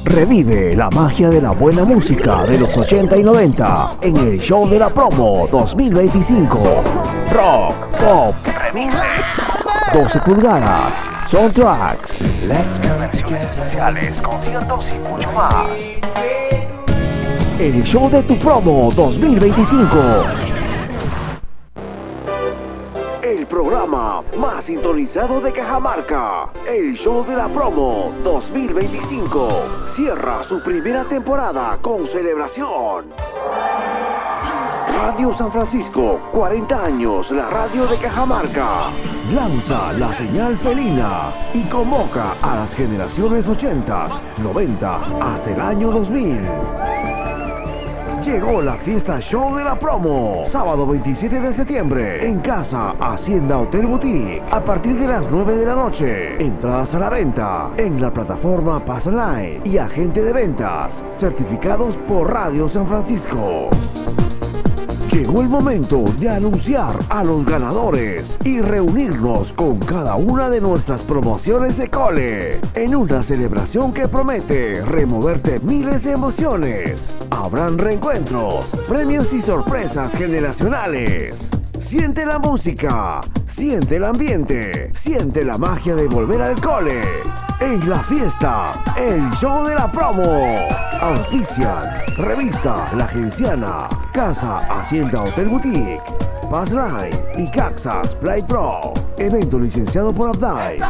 Revive la magia de la buena música de los 80 y 90 en el show de la promo 2025. Rock, pop, remixes, 12 pulgadas, soundtracks, versiones especiales, conciertos y mucho más. El show de tu promo 2025. El programa más sintonizado de Cajamarca, el show de la promo 2025, cierra su primera temporada con celebración. Radio San Francisco, 40 años, la radio de Cajamarca. Lanza la señal felina y convoca a las generaciones 80s, 90s hasta el año 2000. Llegó la fiesta show de la promo, sábado 27 de septiembre, en Casa Hacienda Hotel Boutique, a partir de las 9 de la noche. Entradas a la venta en la plataforma Passline y agente de ventas, certificados por Radio San Francisco. Llegó el momento de anunciar a los ganadores y reunirnos con cada una de nuestras promociones de cole en una celebración que promete removerte miles de emociones. Habrán reencuentros, premios y sorpresas generacionales. Siente la música, siente el ambiente, siente la magia de volver al cole. En la fiesta, el show de la promo. Auspician Revista La Genciana, Casa Hacienda Hotel Boutique, Passline y Caxas Play Pro. Evento licenciado por Updike.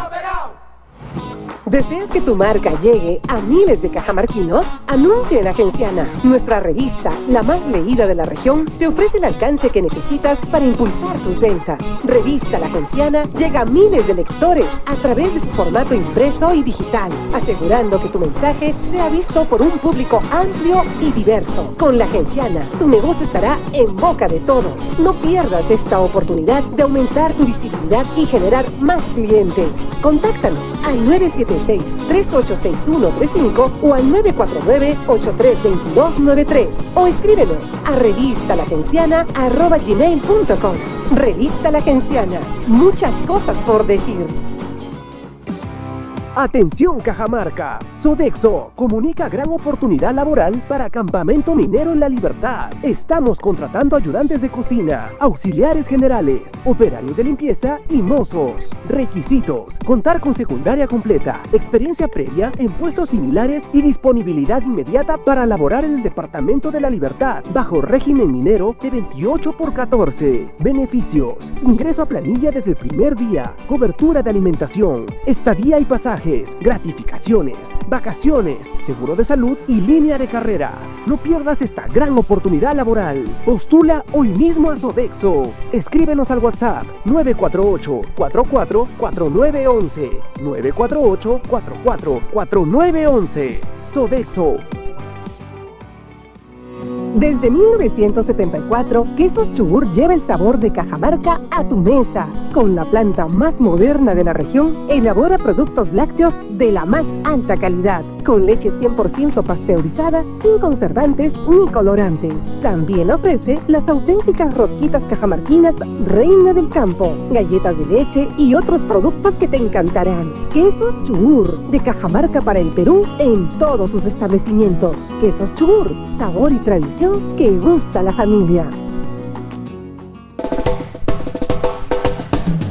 ¿Deseas que tu marca llegue a miles de cajamarquinos? Anuncia en La Genciana. Nuestra revista, la más leída de la región, te ofrece el alcance que necesitas para impulsar tus ventas. Revista La Genciana llega a miles de lectores a través de su formato impreso y digital, asegurando que tu mensaje sea visto por un público amplio y diverso. Con La Genciana, tu negocio estará en boca de todos. No pierdas esta oportunidad de aumentar tu visibilidad y generar más clientes. Contáctanos al 976-386135 o al 949-832293 o escríbenos a revistalagenciana@gmail.com. Revista La Genciana, muchas cosas por decir. Atención Cajamarca, Sodexo comunica gran oportunidad laboral para Campamento Minero en La Libertad. Estamos contratando ayudantes de cocina, auxiliares generales, operarios de limpieza y mozos. Requisitos: contar con secundaria completa, experiencia previa en puestos similares y disponibilidad inmediata para laborar en el Departamento de La Libertad bajo régimen minero de 28x14. Beneficios: ingreso a planilla desde el primer día, cobertura de alimentación, estadía y pasaje, gratificaciones, vacaciones, seguro de salud y línea de carrera. No pierdas esta gran oportunidad laboral. Postula hoy mismo a Sodexo. Escríbenos al WhatsApp 948-444911. 948-444911. Sodexo. Desde 1974, Quesos Chubur lleva el sabor de Cajamarca a tu mesa. Con la planta más moderna de la región, elabora productos lácteos de la más alta calidad, con leche 100% pasteurizada, sin conservantes ni colorantes. También ofrece las auténticas rosquitas cajamarquinas Reina del Campo, galletas de leche y otros productos que te encantarán. Quesos Chubur, de Cajamarca para el Perú, en todos sus establecimientos. Quesos Chubur, sabor y tradición que gusta a la familia.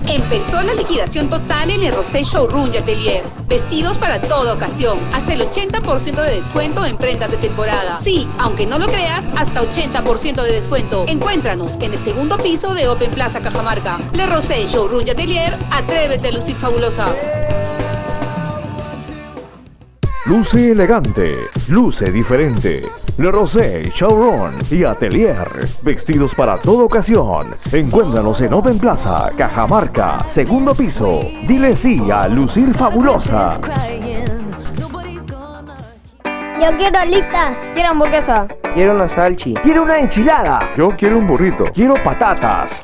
Empezó la liquidación total en el Rosé Showroom y Atelier. Vestidos para toda ocasión. Hasta el 80% de descuento en prendas de temporada. Sí, aunque no lo creas, hasta 80% de descuento. Encuéntranos en el segundo piso de Open Plaza Cajamarca. Le Rosé Showroom y Atelier. Atrévete a lucir fabulosa. Luce elegante, luce diferente. Le Rosé Showroom y Atelier. Vestidos para toda ocasión. Encuéntranos en Open Plaza, Cajamarca, segundo piso. Dile sí a lucir fabulosa. Yo quiero alitas. Quiero hamburguesa. Quiero una salchi. Quiero una enchilada. Yo quiero un burrito. Quiero patatas.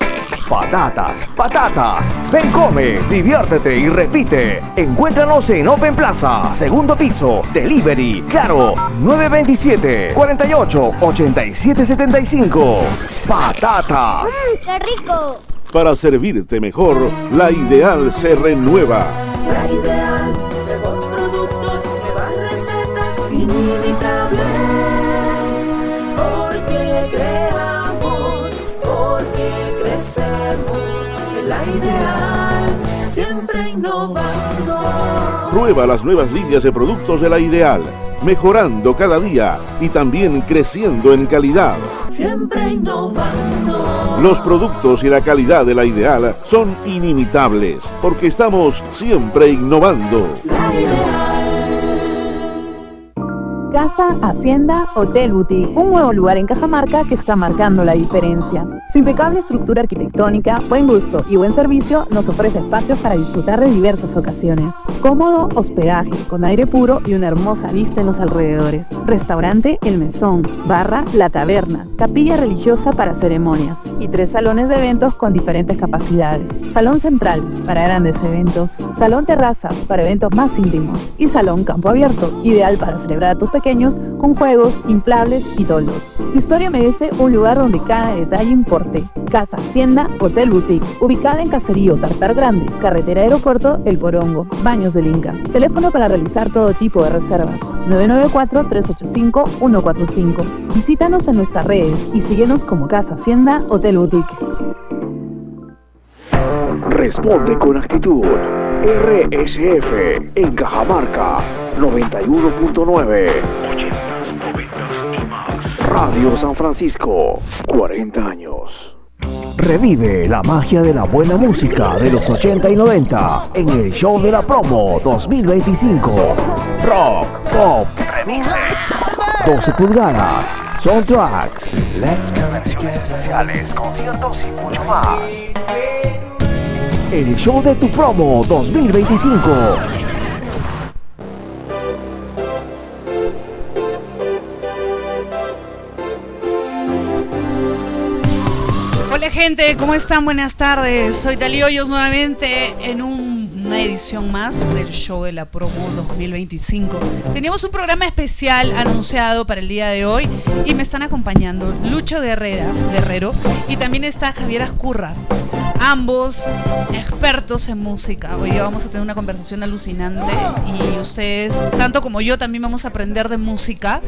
Patatas, patatas. Ven, come, diviértete y repite. Encuéntranos en Open Plaza, segundo piso. Delivery, claro, 927-48-8775. Patatas. ¡Qué rico! Para servirte mejor, La Ideal se renueva. La Ideal, nuevos productos, nuevas recetas y inimitables, porque creamos, porque crecemos en la ideal, siempre innovando. Prueba las nuevas líneas de productos de La Ideal, mejorando cada día y también creciendo en calidad. Siempre innovando. Los productos y la calidad de La Ideal son inimitables, porque estamos siempre innovando. La Ideal. Casa, Hacienda, Hotel Boutique, un nuevo lugar en Cajamarca que está marcando la diferencia. Su impecable estructura arquitectónica, buen gusto y buen servicio nos ofrece espacios para disfrutar de diversas ocasiones. Cómodo hospedaje, con aire puro y una hermosa vista en los alrededores. Restaurante El Mesón, barra La Taberna, capilla religiosa para ceremonias y 3 salones de eventos con diferentes capacidades. Salón central para grandes eventos, salón terraza para eventos más íntimos y salón campo abierto, ideal para celebrar a tus pequeños con juegos, inflables y toldos. Tu historia merece un lugar donde cada detalle importe. Casa Hacienda, Hotel Boutique, ubicada en Caserío Tartar Grande, carretera Aeropuerto El Porongo, Baños del Inca. Teléfono para realizar todo tipo de reservas: 994-385-145. Visítanos en nuestras redes y síguenos como Casa Hacienda, Hotel Boutique. Responde con actitud. RSF en Cajamarca 91.9. 80s, 90s y más. Radio San Francisco, 40 años. Revive la magia de la buena música de los 80 y 90 en el Show de la Promo 2025. Rock, pop, remixes, 12 pulgadas, soundtracks, versiones especiales, conciertos y mucho más. El Show de tu Promo 2025. Hola gente, ¿cómo están? Buenas tardes. Soy Talí Hoyos nuevamente en una edición más del Show de la Promo 2025. Teníamos un programa especial anunciado para el día de hoy y me están acompañando Lucho Guerrero y también está Javier Ascurra. Ambos expertos en música. Hoy vamos a tener una conversación alucinante y ustedes, tanto como yo, también vamos a aprender de música.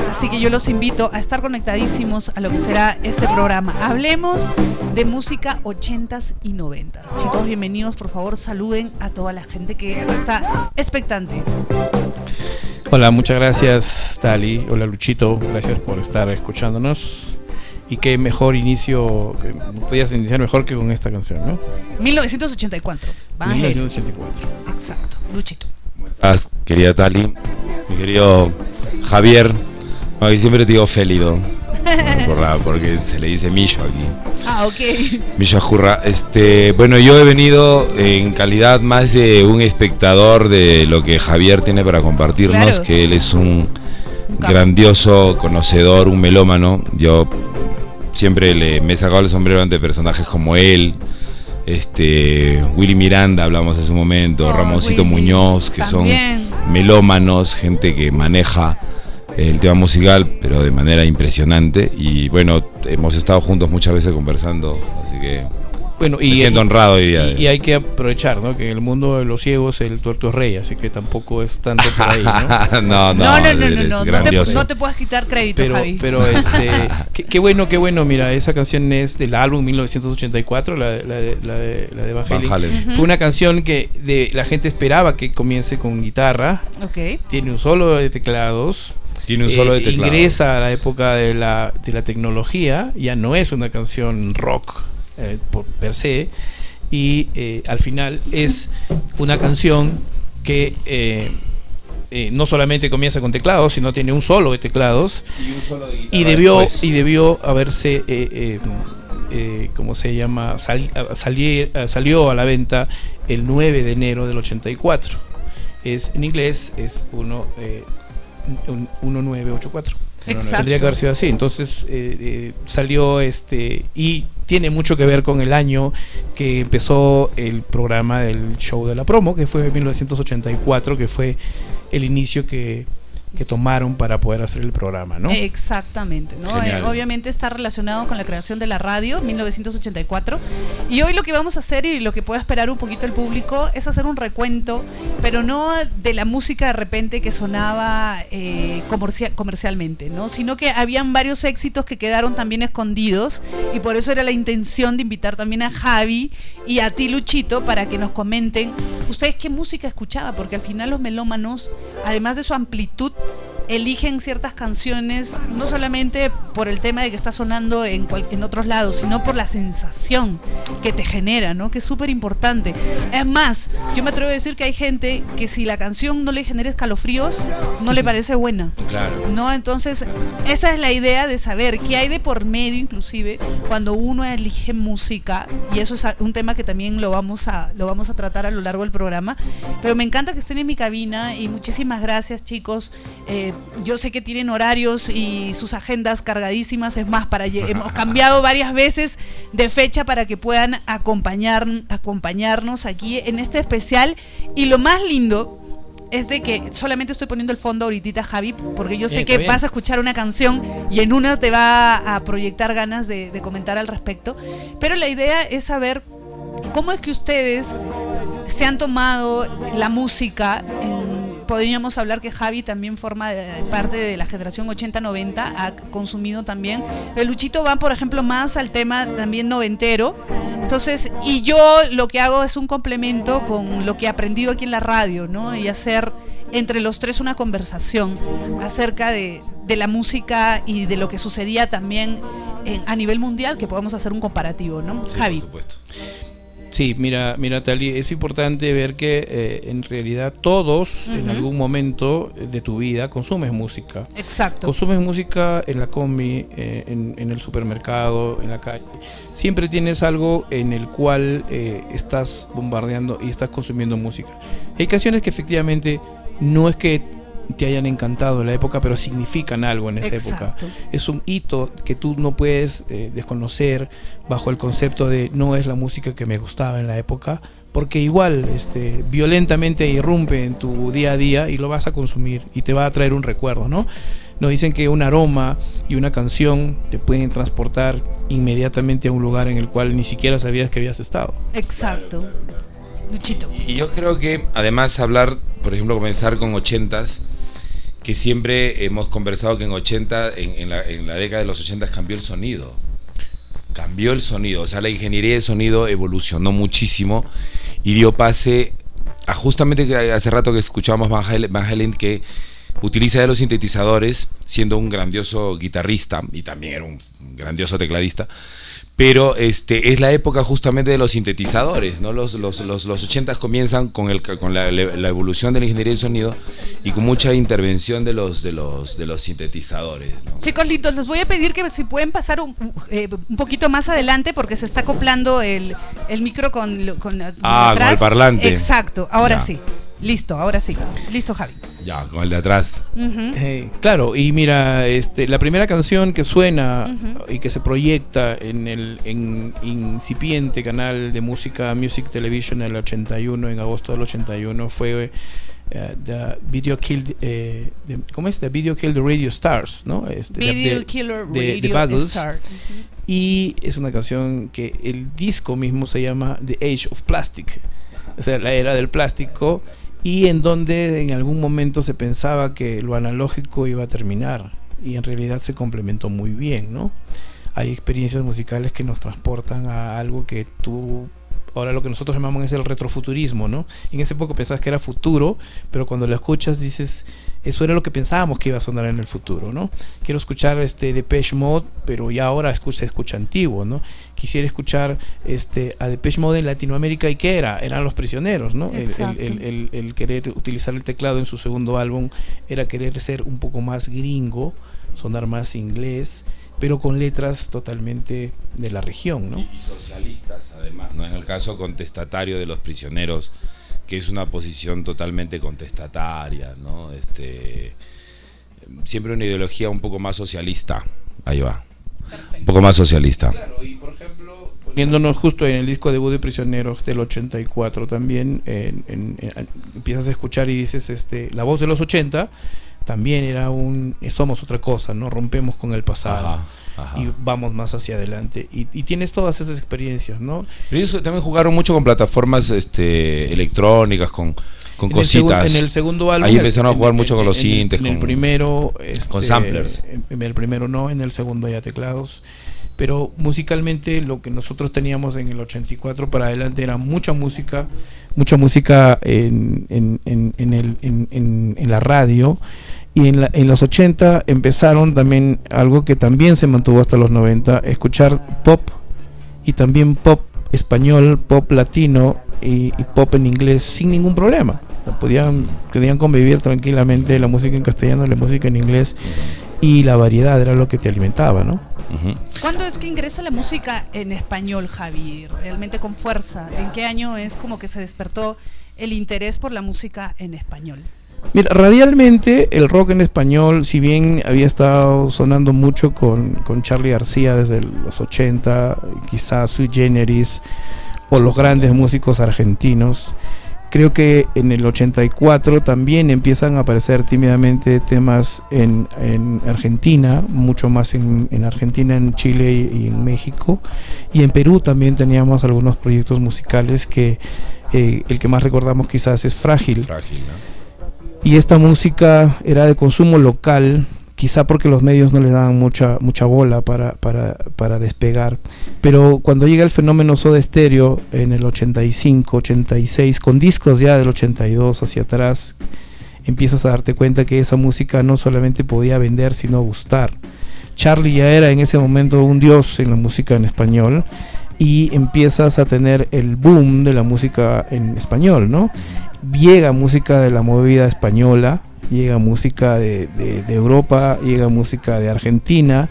Así que yo los invito a estar conectadísimos a lo que será este programa. Hablemos de música 80s y 90s. Chicos, bienvenidos. Por favor, saluden a toda la gente que está expectante. Hola, muchas gracias, Tali. Hola, Luchito. Gracias por estar escuchándonos. Y qué mejor inicio, que no podías iniciar mejor que con esta canción, ¿no? 1984. 1984. Exacto. Luchito. ¿Cómo estás, querida Tali? Mi querido Javier. Aquí siempre te digo Félido. Porque se le dice Millo aquí. Ah, ok. Millo Ascurra. Bueno, yo he venido en calidad más de un espectador de lo que Javier tiene para compartirnos, claro. Que él es un grandioso conocedor, un melómano. Yo siempre me he sacado el sombrero ante personajes como él, Willy Miranda, hablamos hace un momento, Ramoncito Muñoz, que también son melómanos, gente que maneja el tema musical, pero de manera impresionante. Y bueno, hemos estado juntos muchas veces conversando, así que bueno, me siento honrado hoy día. Y hay que aprovechar, ¿no? Que en el mundo de los ciegos el tuerto es rey, así que tampoco es tanto por ahí, ¿no? No, no te puedes quitar crédito, Javi. Pero qué bueno, mira, esa canción es del álbum 1984, la de Van Halen. Fue una canción que la gente esperaba que comience con guitarra. Okay. Tiene un solo de teclados. Ingresa a la época de la tecnología, ya no es una canción rock por per se, y al final es una canción que no solamente comienza con teclados, sino tiene un solo de teclados y un solo de guitarra y debió haberse ¿cómo se llama? Salió a la venta el 9 de enero del 84. En inglés es 1984. Exacto. Tendría que haber sido así. Entonces salió y tiene mucho que ver con el año que empezó el programa del Show de la Promo, que fue en 1984, que fue el inicio que que tomaron para poder hacer el programa, ¿no? Exactamente, ¿no? Obviamente está relacionado con la creación de la radio, 1984. Y hoy lo que vamos a hacer y lo que puede esperar un poquito el público es hacer un recuento, pero no de la música de repente que sonaba comercialmente, ¿no? Sino que habían varios éxitos que quedaron también escondidos, y por eso era la intención de invitar también a Javi y a ti, Luchito, para que nos comenten ustedes qué música escuchaban, porque al final los melómanos, además de su amplitud, eligen ciertas canciones no solamente por el tema de que está sonando en otros lados, sino por la sensación que te genera, ¿no? Que es súper importante. Es más, yo me atrevo a decir que hay gente que si la canción no le genera escalofríos, no le parece buena. Claro. ¿No? Entonces, esa es la idea de saber qué hay de por medio, inclusive, cuando uno elige música, y eso es un tema que también lo vamos a tratar a lo largo del programa. Pero me encanta que estén en mi cabina y muchísimas gracias, chicos. Yo sé que tienen horarios y sus agendas cargadísimas, es más, hemos cambiado varias veces de fecha para que puedan acompañarnos aquí en este especial. Y lo más lindo es de que solamente estoy poniendo el fondo ahorita, Javi, porque yo sé que vas a escuchar una canción y en una te va a proyectar ganas de comentar al respecto. Pero la idea es saber cómo es que ustedes se han tomado la música. Podríamos hablar que Javi también forma parte de la generación 80-90, ha consumido también. El Luchito va, por ejemplo, más al tema también noventero. Entonces, y yo lo que hago es un complemento con lo que he aprendido aquí en la radio, ¿no? Y hacer entre los tres una conversación acerca de la música y de lo que sucedía también a nivel mundial, que podamos hacer un comparativo, ¿no? Sí, Javi. por supuesto. Sí, mira, Tali, es importante ver que en realidad todos en algún momento de tu vida consumes música. Exacto. Consumes música en la combi, en el supermercado, en la calle. Siempre tienes algo en el cual estás bombardeando y estás consumiendo música. Hay canciones que efectivamente no es que te hayan encantado en la época, pero significan algo en esa época. Es un hito que tú no puedes desconocer bajo el concepto de no es la música que me gustaba en la época, porque igual violentamente irrumpe en tu día a día y lo vas a consumir y te va a traer un recuerdo, ¿no? Nos dicen que un aroma y una canción te pueden transportar inmediatamente a un lugar en el cual ni siquiera sabías que habías estado. Exacto. Luchito. Y yo creo que además hablar, por ejemplo, comenzar con 80s, que siempre hemos conversado que en 80, en la década de los 80 cambió el sonido. Cambió el sonido, o sea, la ingeniería de sonido evolucionó muchísimo y dio pase a justamente que hace rato que escuchábamos Van Halen, que utiliza de los sintetizadores, siendo un grandioso guitarrista y también era un grandioso tecladista. Pero es la época justamente de los sintetizadores, ¿no? Los 80s comienzan con la evolución de la ingeniería del sonido y con mucha intervención de los sintetizadores, ¿no? Chicos lindos, les voy a pedir que si pueden pasar un poquito más adelante porque se está acoplando el micro con con el parlante. Exacto, ahora ya. Sí. Listo, ahora sí. Listo, Javi. Ya, con el de atrás. Claro, y mira, la primera canción que suena y que se proyecta en el incipiente canal de música Music Television en el 81, en agosto del 81, fue The Video Killed The Video Killed the Radio Stars, ¿no? Video Killer Radio Stars. Y es una canción que el disco mismo se llama The Age of Plastic, o sea, la era del plástico, y en donde en algún momento se pensaba que lo analógico iba a terminar y en realidad se complementó muy bien, ¿no? Hay experiencias musicales que nos transportan a algo que ahora lo que nosotros llamamos es el retrofuturismo, ¿no? En esa época pensabas que era futuro, pero cuando lo escuchas dices, eso era lo que pensábamos que iba a sonar en el futuro, ¿no? Quiero escuchar Depeche Mode, pero ya ahora se escucha antiguo, ¿no? Quisiera escuchar a Depeche Mode en Latinoamérica, ¿y qué era? Eran Los Prisioneros, ¿no? El querer utilizar el teclado en su segundo álbum era querer ser un poco más gringo, sonar más inglés, pero con letras totalmente de la región, ¿no? Y socialistas, además, ¿no? En el caso contestatario de Los Prisioneros, que es una posición totalmente contestataria, ¿no? Siempre una ideología un poco más socialista. Ahí va. Perfecto. Un poco más socialista. Claro, y por ejemplo, poniéndonos justo en el disco debut de Prisioneros del 84 también, empiezas a escuchar y dices, la voz de los 80 también era somos otra cosa, ¿no? Rompemos con el pasado. Ajá. Y vamos más hacia adelante. Y tienes todas esas experiencias, ¿no? Pero ellos también jugaron mucho con plataformas electrónicas, con cositas. En el segundo álbum. Ahí empezaron a jugar mucho con los sintes. En el primero. Con samplers. En el primero no, en el segundo ya teclados. Pero musicalmente lo que nosotros teníamos en el 84 para adelante era mucha música en la radio. Y en los 80 empezaron también algo que también se mantuvo hasta los 90, escuchar pop, y también pop español, pop latino y pop en inglés sin ningún problema. Podían convivir tranquilamente la música en castellano, la música en inglés, y la variedad era lo que te alimentaba, ¿no? ¿Cuándo es que ingresa la música en español, Javi? Realmente con fuerza. ¿En qué año es como que se despertó el interés por la música en español? Mira, radialmente el rock en español, si bien había estado sonando mucho con Charly García desde los 80, quizás Sui Generis o los grandes músicos argentinos, creo que en el 84 también empiezan a aparecer tímidamente temas en Argentina, mucho más en Argentina, en Chile y en México, y en Perú también teníamos algunos proyectos musicales que el que más recordamos quizás es Frágil, ¿no? Y esta música era de consumo local, quizá porque los medios no le daban mucha bola para despegar. Pero cuando llega el fenómeno Soda Stereo en el 85, 86, con discos ya del 82 hacia atrás, empiezas a darte cuenta que esa música no solamente podía vender, sino gustar. Charly ya era en ese momento un dios en la música en español, y empiezas a tener el boom de la música en español, ¿no? Llega música de la movida española, llega música de Europa, llega música de Argentina,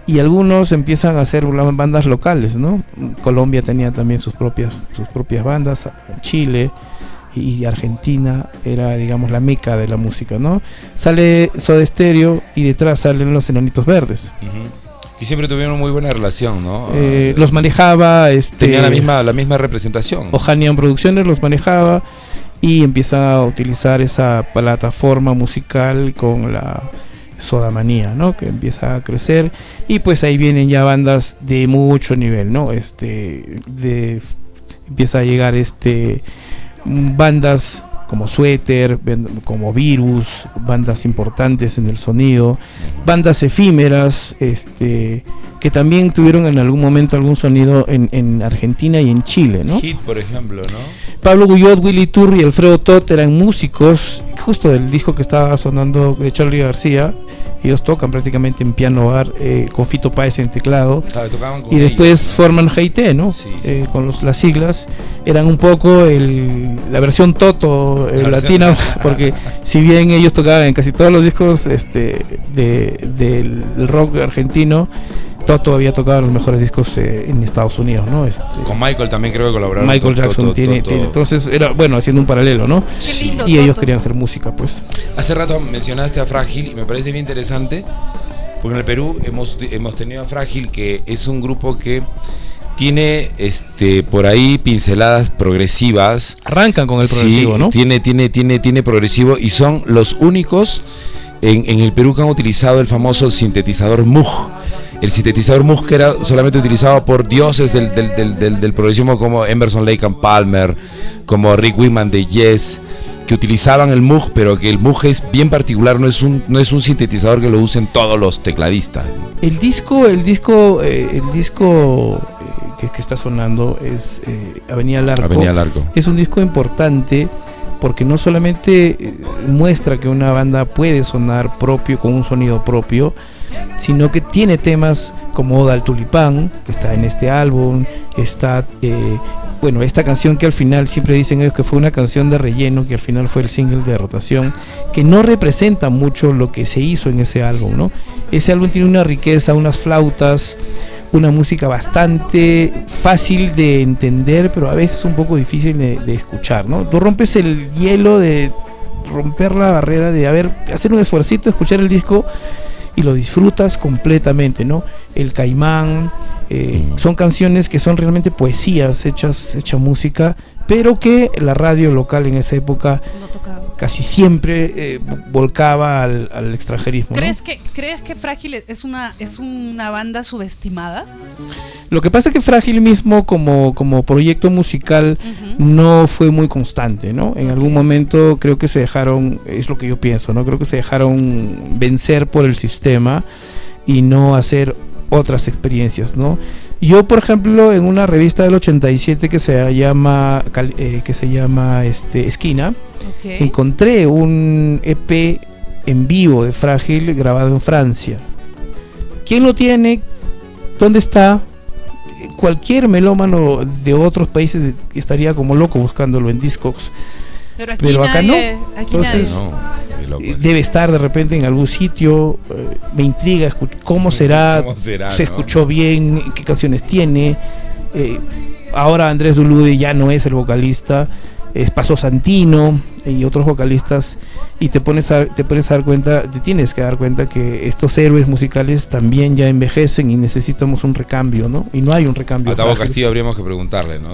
y algunos empiezan a hacer bandas locales, ¿no? Colombia tenía también sus propias bandas, Chile y Argentina era, digamos, la meca de la música, ¿no? Sale Soda Stereo y detrás salen los Enanitos Verdes. Y siempre tuvieron muy buena relación, ¿no? Los manejaba... tenía la misma representación. Ohanian Producciones los manejaba, y empieza a utilizar esa plataforma musical con la Sodamanía, ¿no? Que empieza a crecer, y pues ahí vienen ya bandas de mucho nivel, ¿no? Empieza a llegar bandas como Suéter, como Virus, bandas importantes en el sonido, bandas efímeras, que también tuvieron en algún momento algún sonido en Argentina y en Chile, ¿no? Hit, por ejemplo, ¿no? Pablo Guyot, Willy Turri y Alfredo Tot eran músicos, justo del disco que estaba sonando de Charly García. Ellos tocan prácticamente en piano bar, con Fito Páez en teclado, y después forman Haití, ¿no? Sí. Con las siglas. Eran un poco la versión Toto latina, porque si bien ellos tocaban en casi todos los discos del rock argentino, Toto había tocado los mejores discos en Estados Unidos, ¿no? Con Michael también creo que colaboraron. Michael Jackson tiene, entonces era, bueno, haciendo un paralelo, ¿no? Qué lindo, y ellos querían hacer música, pues. Hace rato mencionaste a Frágil y me parece bien interesante, porque en el Perú hemos tenido a Frágil, que es un grupo que tiene por ahí pinceladas progresivas. Arrancan con el progresivo, sí, ¿no? Tiene progresivo, y son los únicos en el Perú que han utilizado el famoso sintetizador Moog. El sintetizador Moog, que era solamente utilizado por dioses del progresismo como Emerson, Lake and Palmer, como Rick Wakeman de Yes, que utilizaban el Moog, pero que el Moog es bien particular, no es un sintetizador que lo usen todos los tecladistas. El disco que está sonando es Avenida Larco. Es un disco importante porque no solamente muestra que una banda puede sonar propio, con un sonido propio, sino que tiene temas como Oda al Tulipán, que está en este álbum, está esta canción que al final siempre dicen ellos que fue una canción de relleno, que al final fue el single de rotación, que no representa mucho lo que se hizo en ese álbum, ¿no? Ese álbum tiene una riqueza, unas flautas, una música bastante fácil de entender, pero a veces un poco difícil de escuchar, ¿no? Tú rompes el hielo de romper la barrera de hacer un esfuercito, escuchar el disco y lo disfrutas completamente, ¿no? El Caimán, son canciones que son realmente poesías, hecha música, pero que la radio local en esa época casi siempre volcaba al extranjerismo. ¿Crees que Frágil es una banda subestimada? Lo que pasa es que Frágil mismo como proyecto musical no fue muy constante, ¿no? En algún momento creo que se dejaron, es lo que yo pienso, ¿no? Creo que se dejaron vencer por el sistema y no hacer otras experiencias, ¿no? Yo, por ejemplo, en una revista del 87 que se llama Esquina, encontré un EP en vivo de Frágil grabado en Francia. ¿Quién lo tiene? ¿Dónde está? Cualquier melómano de otros países estaría como loco buscándolo en Discogs, pero acá no. Entonces debe estar de repente en algún sitio. Me intriga cómo será, se escuchó bien, qué canciones tiene. Ahora Andrés Dulude ya no es el vocalista, pasó Santino y otros vocalistas, y te tienes que dar cuenta que estos héroes musicales también ya envejecen y necesitamos un recambio, ¿no? Y no hay un recambio. A Tabo Castillo habríamos que preguntarle, ¿no?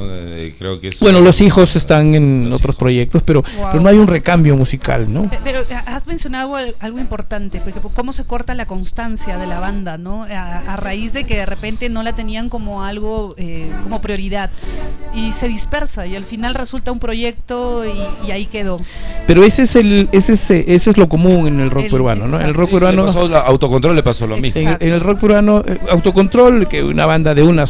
Creo que bueno, los hijos están en otros proyectos, pero no hay un recambio musical, ¿no? Pero has mencionado algo importante, porque cómo se corta la constancia de la banda, ¿no? A raíz de que de repente no la tenían como algo, como prioridad, y se dispersa y al final resulta un proyecto y ahí quedó. Pero ese es lo común en el rock peruano, ¿no? En el rock peruano, Autocontrol le pasó lo mismo. En el rock peruano, Autocontrol, que una banda de un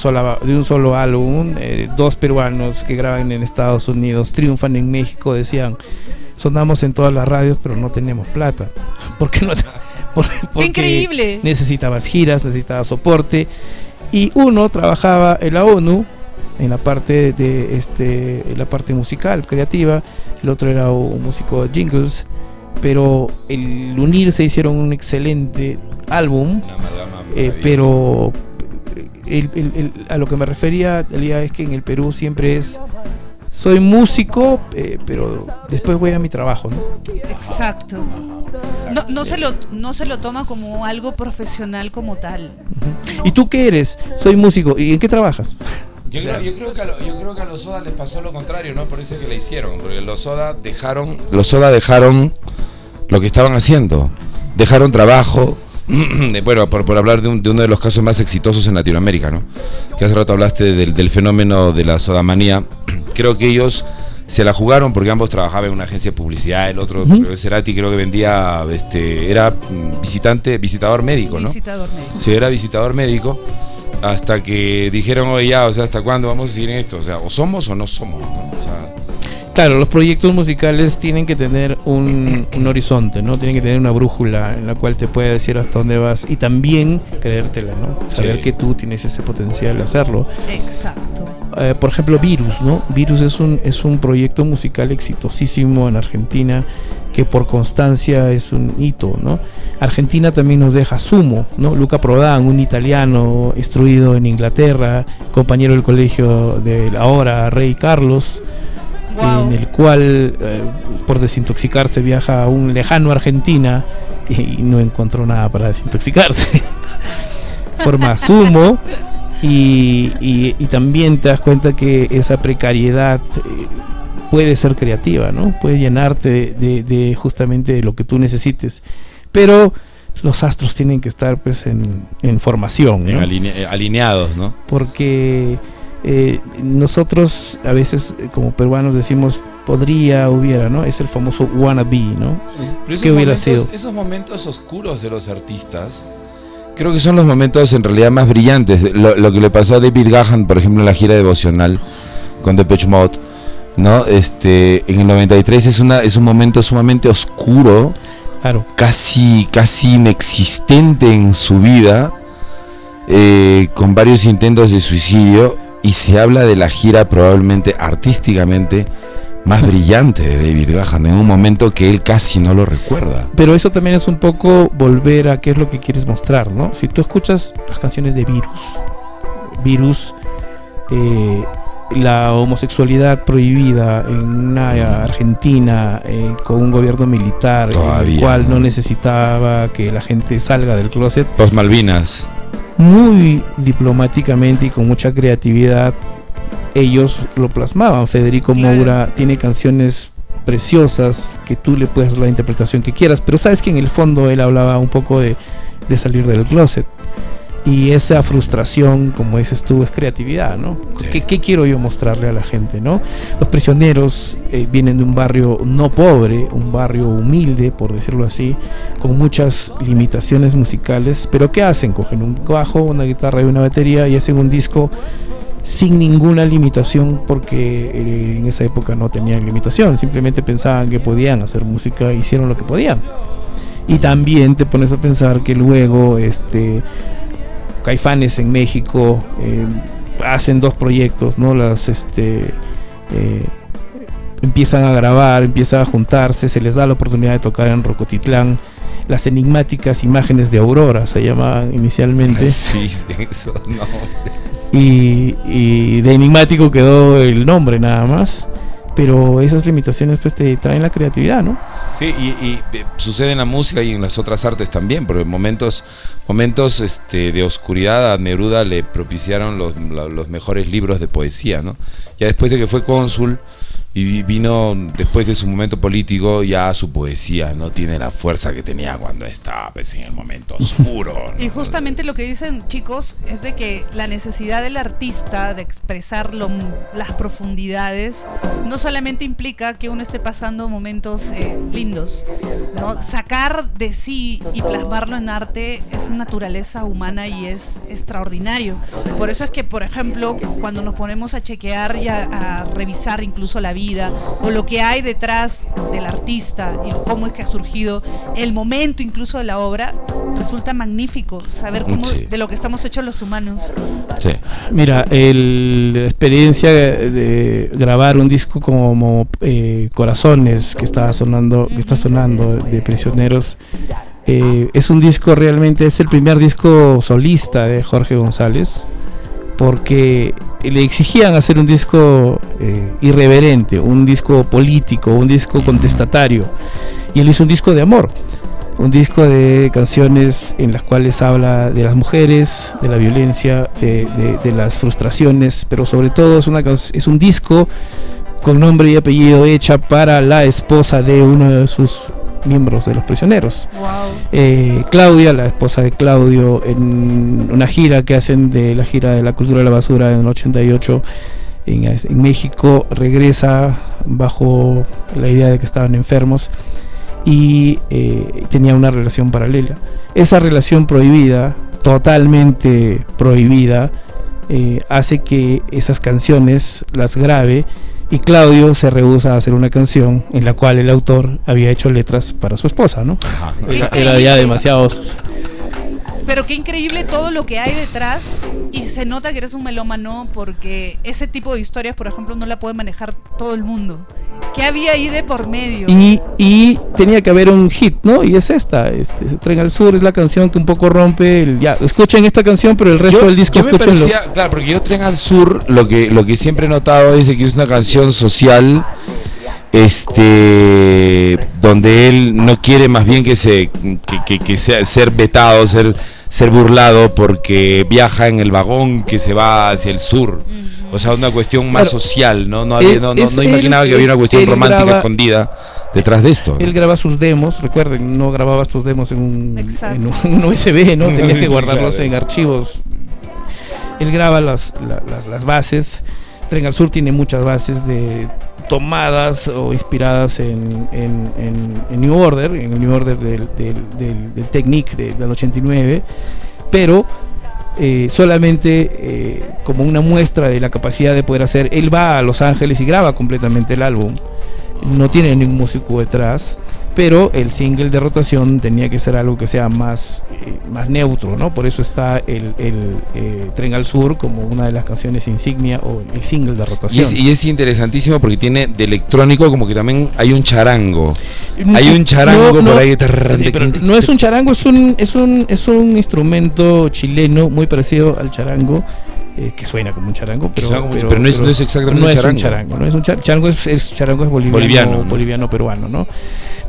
solo álbum, dos peruanos que graban en Estados Unidos, triunfan en México, decían, sonamos en todas las radios, pero no tenemos plata. ¿Por qué no? Porque increíble. Necesitabas giras, necesitabas soporte, y uno trabajaba en la ONU en la parte la parte musical, creativa, el otro era un músico de jingles, pero el unirse hicieron un excelente álbum, pero a lo que me refería es que en el Perú siempre soy músico, pero después voy a mi trabajo, ¿no? Exacto. No se lo toma como algo profesional como tal. ¿Y tú qué eres? Soy músico. ¿Y en qué trabajas? Yo creo que a los Soda les pasó lo contrario, ¿no? Por eso es que la hicieron, porque los Soda dejaron lo que estaban haciendo, dejaron trabajo. Bueno, por hablar de uno de los casos más exitosos en Latinoamérica, ¿no? Que hace rato hablaste del fenómeno de la sodamanía. Creo que ellos se la jugaron porque ambos trabajaban en una agencia de publicidad. El otro, Cerati, creo que vendía, era visitador médico, ¿no? Visitador médico. Sí, era visitador médico. Hasta que dijeron, oye, ya, o sea, ¿hasta cuándo vamos a seguir en esto? O sea, o somos o no somos, ¿no? O sea, claro, los proyectos musicales tienen que tener un horizonte, ¿no? Tienen que tener una brújula en la cual te pueda decir hasta dónde vas y también creértela, ¿no? Saber que tú tienes ese potencial de hacerlo. Exacto. Por ejemplo, Virus, ¿no? Virus es un proyecto musical exitosísimo en Argentina, que por constancia es un hito, ¿no? Argentina también nos deja Sumo, ¿no? Luca Prodan, un italiano instruido en Inglaterra, compañero del colegio del ahora Rey Carlos. Wow. En el cual por desintoxicarse viaja a un lejano Argentina y no encontró nada para desintoxicarse. Forma Sumo y también te das cuenta que esa precariedad puede ser creativa, ¿no? Puede llenarte de justamente de lo que tú necesites, pero los astros tienen que estar pues en formación, ¿no? Alineados, ¿no? Porque nosotros a veces como peruanos decimos hubiera, ¿no? Es el famoso wannabe, ¿no? ¿Qué hubiera sido? Esos momentos oscuros de los artistas creo que son los momentos en realidad más brillantes. Lo que le pasó a David Gahan, por ejemplo, en la gira devocional con Depeche Mode, ¿no? En el 93 es un momento sumamente oscuro, claro, casi inexistente en su vida, con varios intentos de suicidio, y se habla de la gira probablemente artísticamente más brillante de David Gahan, en un momento que él casi no lo recuerda. Pero eso también es un poco volver a qué es lo que quieres mostrar, ¿no? Si tú escuchas las canciones de Virus, la homosexualidad prohibida en una Argentina con un gobierno militar, el cual no necesitaba que la gente salga del closet. Post Malvinas. Muy diplomáticamente y con mucha creatividad ellos lo plasmaban. Federico Moura tiene canciones preciosas que tú le puedes dar la interpretación que quieras, pero sabes que en el fondo él hablaba un poco de salir del closet. Y esa frustración, como dices tú, es creatividad, ¿no? Sí. ¿Qué quiero yo mostrarle a la gente, no? Los Prisioneros vienen de un barrio no pobre, un barrio humilde, por decirlo así, con muchas limitaciones musicales, pero ¿qué hacen? Cogen un bajo, una guitarra y una batería y hacen un disco sin ninguna limitación, porque en esa época no tenían limitación, simplemente pensaban que podían hacer música, hicieron lo que podían. Y también te pones a pensar que luego Caifanes en México hacen 2 proyectos, ¿no? Empiezan a grabar, empiezan a juntarse, se les da la oportunidad de tocar en Rocotitlán. Las enigmáticas imágenes de Aurora se llamaban inicialmente. Sí, eso, no. Y de enigmático quedó el nombre nada más. Pero esas limitaciones pues te traen la creatividad, ¿no? Sí, y sucede en la música y en las otras artes también, porque momentos de oscuridad a Neruda le propiciaron los mejores libros de poesía, ¿no? Ya después de que fue cónsul y vino después de su momento político, ya su poesía no tiene la fuerza que tenía cuando estaba pues, en el momento oscuro, ¿no? Y justamente lo que dicen, chicos, es de que la necesidad del artista de expresar las profundidades no solamente implica que uno esté pasando momentos lindos, ¿no? Sacar de sí y plasmarlo en arte es naturaleza humana y es extraordinario. Por eso es que, por ejemplo, cuando nos ponemos a chequear y a revisar incluso la vida o lo que hay detrás del artista y cómo es que ha surgido el momento incluso de la obra, resulta magnífico saber cómo de lo que estamos hechos los humanos. Sí. Mira, la experiencia de grabar un disco como Corazones que está sonando de Prisioneros, es un disco realmente, es el primer disco solista de Jorge González, porque le exigían hacer un disco irreverente, un disco político, un disco contestatario, y él hizo un disco de amor, un disco de canciones en las cuales habla de las mujeres, de la violencia, de las frustraciones, pero sobre todo es un disco con nombre y apellido hecha para la esposa de uno de sus miembros de Los Prisioneros. Wow. Claudia, la esposa de Claudio, en una gira que hacen de la gira de la cultura de la basura en el 88 en México, regresa bajo la idea de que estaban enfermos y tenía una relación paralela. Esa relación prohibida, totalmente prohibida, hace que esas canciones las grabe, y Claudio se rehúsa a hacer una canción en la cual el autor había hecho letras para su esposa, ¿no? Era ya demasiado. Pero qué increíble todo lo que hay detrás, y se nota que eres un melómano, porque ese tipo de historias, por ejemplo, no la puede manejar todo el mundo. ¿Qué había ahí de por medio? Y tenía que haber un hit, ¿no? Y es esta, Tren al Sur es la canción que un poco rompe escuchen esta canción, pero el resto del disco escúchenlo. Claro, porque yo Tren al Sur, lo que siempre he notado es que es una canción social, donde él no quiere más bien que sea ser vetado, ser burlado, porque viaja en el vagón que se va hacia el sur. O sea, una cuestión más social, ¿no? No imaginaba que había una cuestión romántica escondida detrás de esto, ¿no? Él graba sus demos, recuerden, no grababas tus demos en un USB, ¿no? Tenías que guardarlos en archivos. Él graba las bases. Tren al Sur tiene muchas bases tomadas o inspiradas en New Order, en el New Order del Technique del 89, pero solamente como una muestra de la capacidad de poder hacer. Él va a Los Ángeles y graba completamente el álbum, no tiene ningún músico detrás, pero el single de rotación tenía que ser algo que sea más neutro, ¿no? Por eso está el Tren al Sur como una de las canciones insignia o el single de rotación. Y es interesantísimo porque tiene de electrónico, como que también hay un charango. Hay un charango por ahí. Sí, pero no es un charango, es un instrumento chileno muy parecido al charango. Que suena como un charango, pero no es exactamente un charango. No es un charango, charango es boliviano, peruano, ¿no?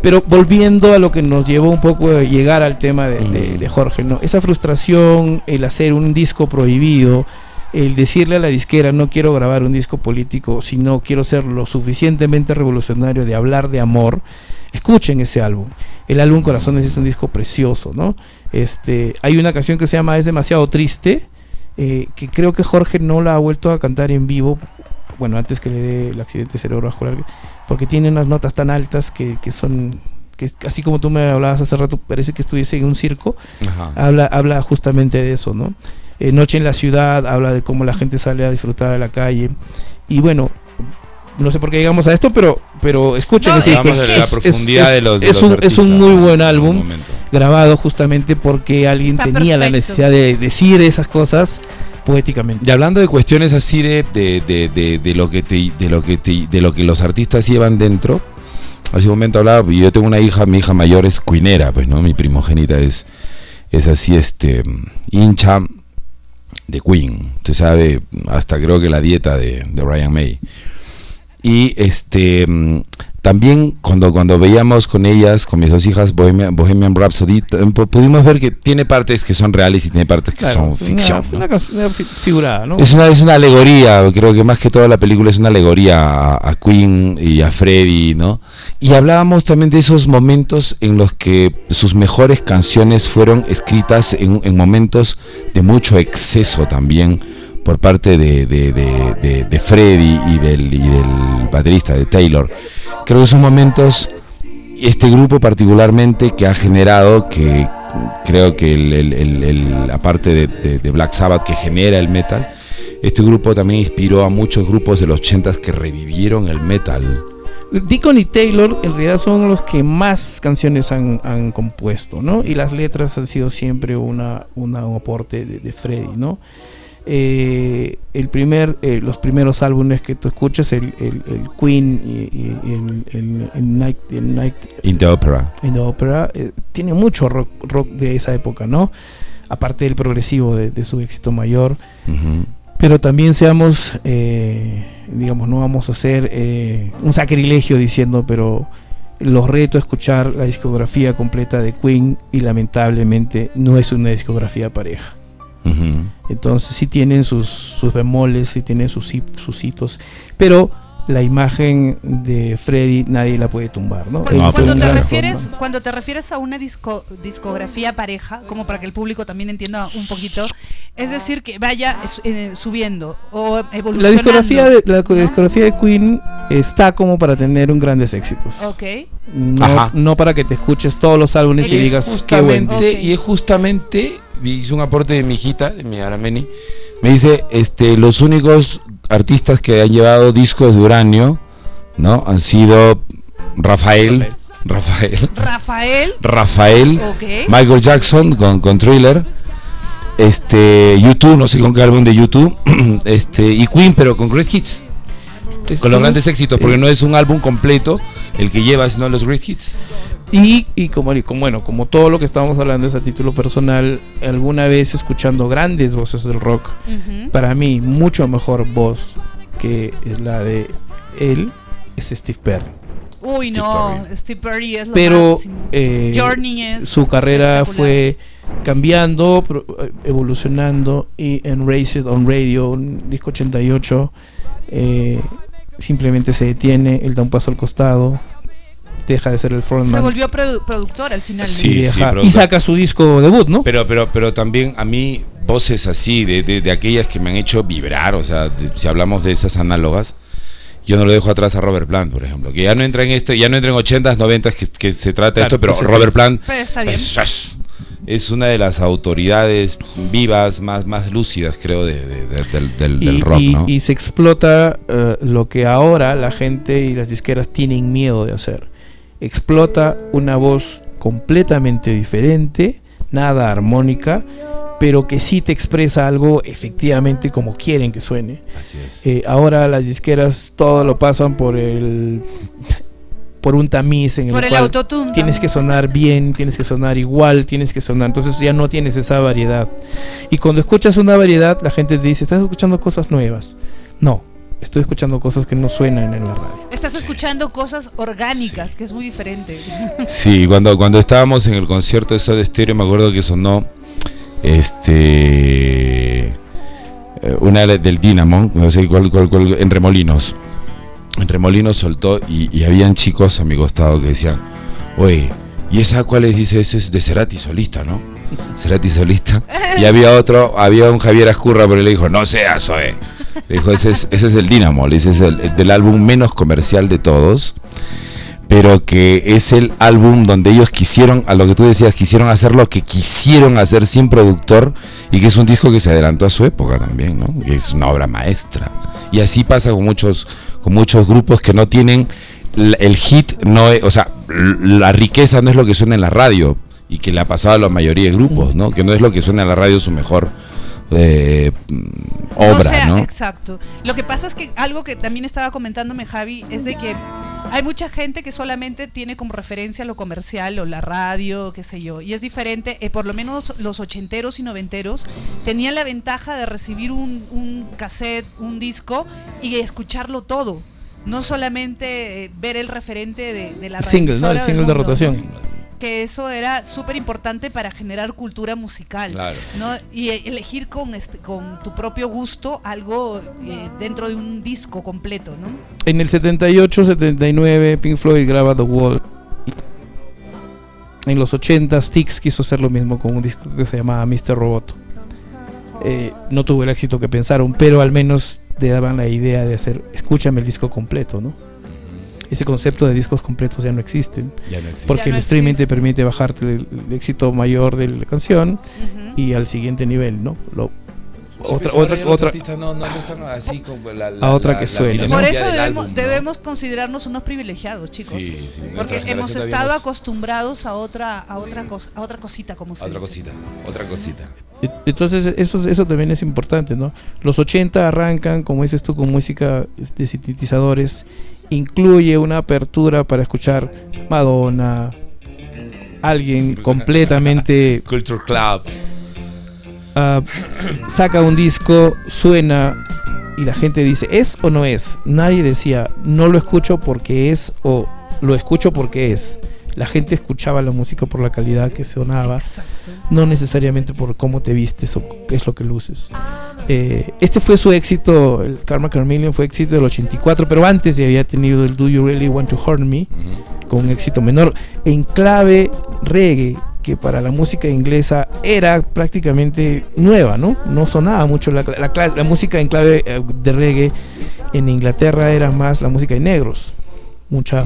Pero volviendo a lo que nos llevó un poco a llegar al tema de Jorge, ¿no? Esa frustración, el hacer un disco prohibido, el decirle a la disquera, no quiero grabar un disco político, sino quiero ser lo suficientemente revolucionario de hablar de amor, escuchen ese álbum. El álbum Corazones es un disco precioso, ¿no? Hay una canción que se llama Es demasiado triste, que creo que Jorge no la ha vuelto a cantar en vivo, bueno, antes que le dé el accidente cerebrovascular, porque tiene unas notas tan altas que son, que así como tú me hablabas hace rato, parece que estuviese en un circo. Habla justamente de eso, ¿no? Noche en la ciudad habla de cómo la gente sale a disfrutar a la calle, y bueno, no sé por qué llegamos a esto, pero escuchen, la profundidad de los es un muy buen álbum, grabado justamente porque alguien tenía la necesidad de decir esas cosas poéticamente. Y hablando de cuestiones así de lo que los artistas llevan dentro, hace un momento hablaba, yo tengo una hija, mi hija mayor es queenera, pues, ¿no? Mi primogénita es así, hincha de Queen, usted sabe, hasta creo que la dieta de Brian May. Y también cuando veíamos con ellas, con mis dos hijas, Bohemian Rhapsody, pudimos ver que tiene partes que son reales y tiene partes que son ficción, ¿no? Una figurada, ¿no? Es una alegoría, creo que más que toda la película es una alegoría a Queen y a Freddie, ¿no? Y hablábamos también de esos momentos en los que sus mejores canciones fueron escritas en momentos de mucho exceso también, por parte de Freddie y del baterista de Taylor. Creo que son momentos, este grupo particularmente, que ha generado, que creo que aparte de Black Sabbath, que genera el metal, este grupo también inspiró a muchos grupos de los 80s que revivieron el metal. Deacon y Taylor en realidad son los que más canciones han compuesto, ¿no? Y las letras han sido siempre un aporte de Freddie, ¿no? Los primeros álbumes que tú escuchas, el Queen y el Night in the Opera, tiene mucho rock de esa época, ¿no? Aparte del progresivo de su éxito mayor. Pero también seamos, digamos, no vamos a hacer un sacrilegio diciendo, pero los reto a escuchar la discografía completa de Queen y lamentablemente no es una discografía pareja. Entonces sí tienen sus bemoles, sí tienen sus hitos, pero la imagen de Freddie nadie la puede tumbar, ¿no? Cuando te refieres a una discografía pareja, como para que el público también entienda un poquito, es decir, que vaya subiendo o evolucionando. La discografía de Queen está como para tener grandes éxitos. Okay. No para que te escuches todos los álbumes y digas qué bueno. Y es justamente, hice un aporte de mi hijita, de mi Arameni, me dice, los únicos artistas que han llevado discos de uranio, ¿no? Han sido Rafael, okay. Michael Jackson con Thriller, U2, no sé con qué álbum de U2, y Queen, pero con Great Hits, con los grandes éxitos, porque no es un álbum completo el que lleva, sino los Great Hits. Y como todo lo que estábamos hablando es a título personal, alguna vez escuchando grandes voces del rock, para mí mucho mejor voz que la de él es Steve Perry. Steve Perry es lo máximo. Journey es su carrera fue cambiando, evolucionando, y en Raised on Radio, un disco 88, simplemente se detiene, él da un paso al costado, deja de ser el frontman. Se volvió productor al final. Y saca su disco debut, ¿no? Pero también a mí voces así, de aquellas que me han hecho vibrar, o sea, si hablamos de esas análogas, yo no lo dejo atrás a Robert Plant, por ejemplo, que ya no entra en 80s, 90s que se trata de esto, pero Robert Plant es una de las autoridades vivas más lúcidas, creo, del rock, ¿no? Y se explota lo que ahora la gente y las disqueras tienen miedo de hacer. Explota una voz completamente diferente, nada armónica, pero que sí te expresa algo efectivamente como quieren que suene. Así es. Ahora las disqueras todo lo pasan por un tamiz en el cual autotune, tienes que sonar bien, tienes que sonar igual, entonces ya no tienes esa variedad. Y cuando escuchas una variedad, la gente te dice, ¿estás escuchando cosas nuevas? No, estoy escuchando cosas que no suenan en la radio. Estás escuchando cosas orgánicas, que es muy diferente. Sí, cuando estábamos en el concierto de Soda Stereo, me acuerdo que sonó una del Dynamo, no sé cuál, en Remolinos. En Remolinos soltó y habían chicos a mi costado que decían, oye, ¿y esa cuál es? Dice, ese es de Cerati solista, ¿no? Cerati solista. Y había un Javier Ascurra, pero le dijo, no seas, oye. Le dijo, ese es el Dynamo, ese es el del álbum menos comercial de todos, pero que es el álbum donde ellos quisieron, a lo que tú decías, quisieron hacer lo que quisieron hacer sin productor, y que es un disco que se adelantó a su época también, ¿no? Que es una obra maestra. Y así pasa con muchos grupos que no tienen el hit, o sea, la riqueza no es lo que suena en la radio, y que le ha pasado a la mayoría de grupos, ¿no? Que no es lo que suena en la radio su mejor obra, ¿no? Exacto. Lo que pasa es que algo que también estaba comentándome Javi es de que hay mucha gente que solamente tiene como referencia lo comercial o la radio, qué sé yo, y es diferente, por lo menos los ochenteros y noventeros tenían la ventaja de recibir un cassette, un disco y escucharlo todo, no solamente ver el referente de la single, ¿no? El single de rotación. Que eso era súper importante para generar cultura musical, claro, ¿no? Y elegir con tu propio gusto algo dentro de un disco completo, ¿no? En el 78, 79 Pink Floyd graba The Wall. En los 80 Styx quiso hacer lo mismo con un disco que se llamaba Mr. Roboto. No tuvo el éxito que pensaron, pero al menos te daban la idea de hacer, escúchame el disco completo, ¿no? Ese concepto de discos completos ya no existe. Porque el streaming te permite bajarte el éxito mayor de la canción y al siguiente nivel, ¿no? Otra artistas no están así con otra que suena. Por eso debemos considerarnos unos privilegiados, chicos. Sí, porque hemos estado acostumbrados a otra cosita, como se dice. Otra cosita. Entonces eso también es importante, ¿no? Los 80 arrancan, como dices tú, con música de sintetizadores. Incluye una apertura para escuchar Madonna, alguien completamente Culture Club, saca un disco, suena y la gente dice, ¿es o no es? Nadie decía, no lo escucho porque es o lo escucho porque es. La gente escuchaba la música por la calidad que sonaba. Exacto. No necesariamente por cómo te vistes o qué es lo que luces. Este fue su éxito, el Karma Chameleon fue éxito del 84, pero antes ya había tenido el Do You Really Want to Hurt Me, con un éxito menor, en clave reggae, que para la música inglesa era prácticamente nueva, ¿no? No sonaba mucho la música en clave de reggae. En Inglaterra era más la música de negros. Mucha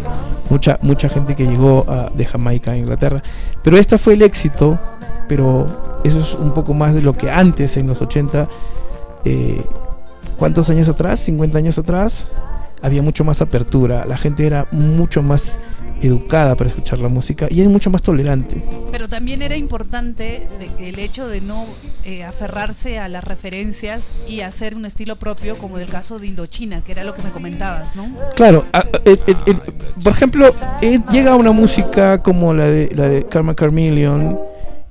gente que llegó de Jamaica a Inglaterra, pero este fue el éxito. Pero eso es un poco más de lo que antes, en los 80, ¿cuántos años atrás? 50 años atrás, había mucho más apertura, la gente era mucho más educada para escuchar la música y era mucho más tolerante. Pero también era importante el hecho de no aferrarse a las referencias y hacer un estilo propio, como del caso de Indochina, que era lo que me comentabas, ¿no? Claro, por ejemplo, llega una música como la de Karma Chameleon,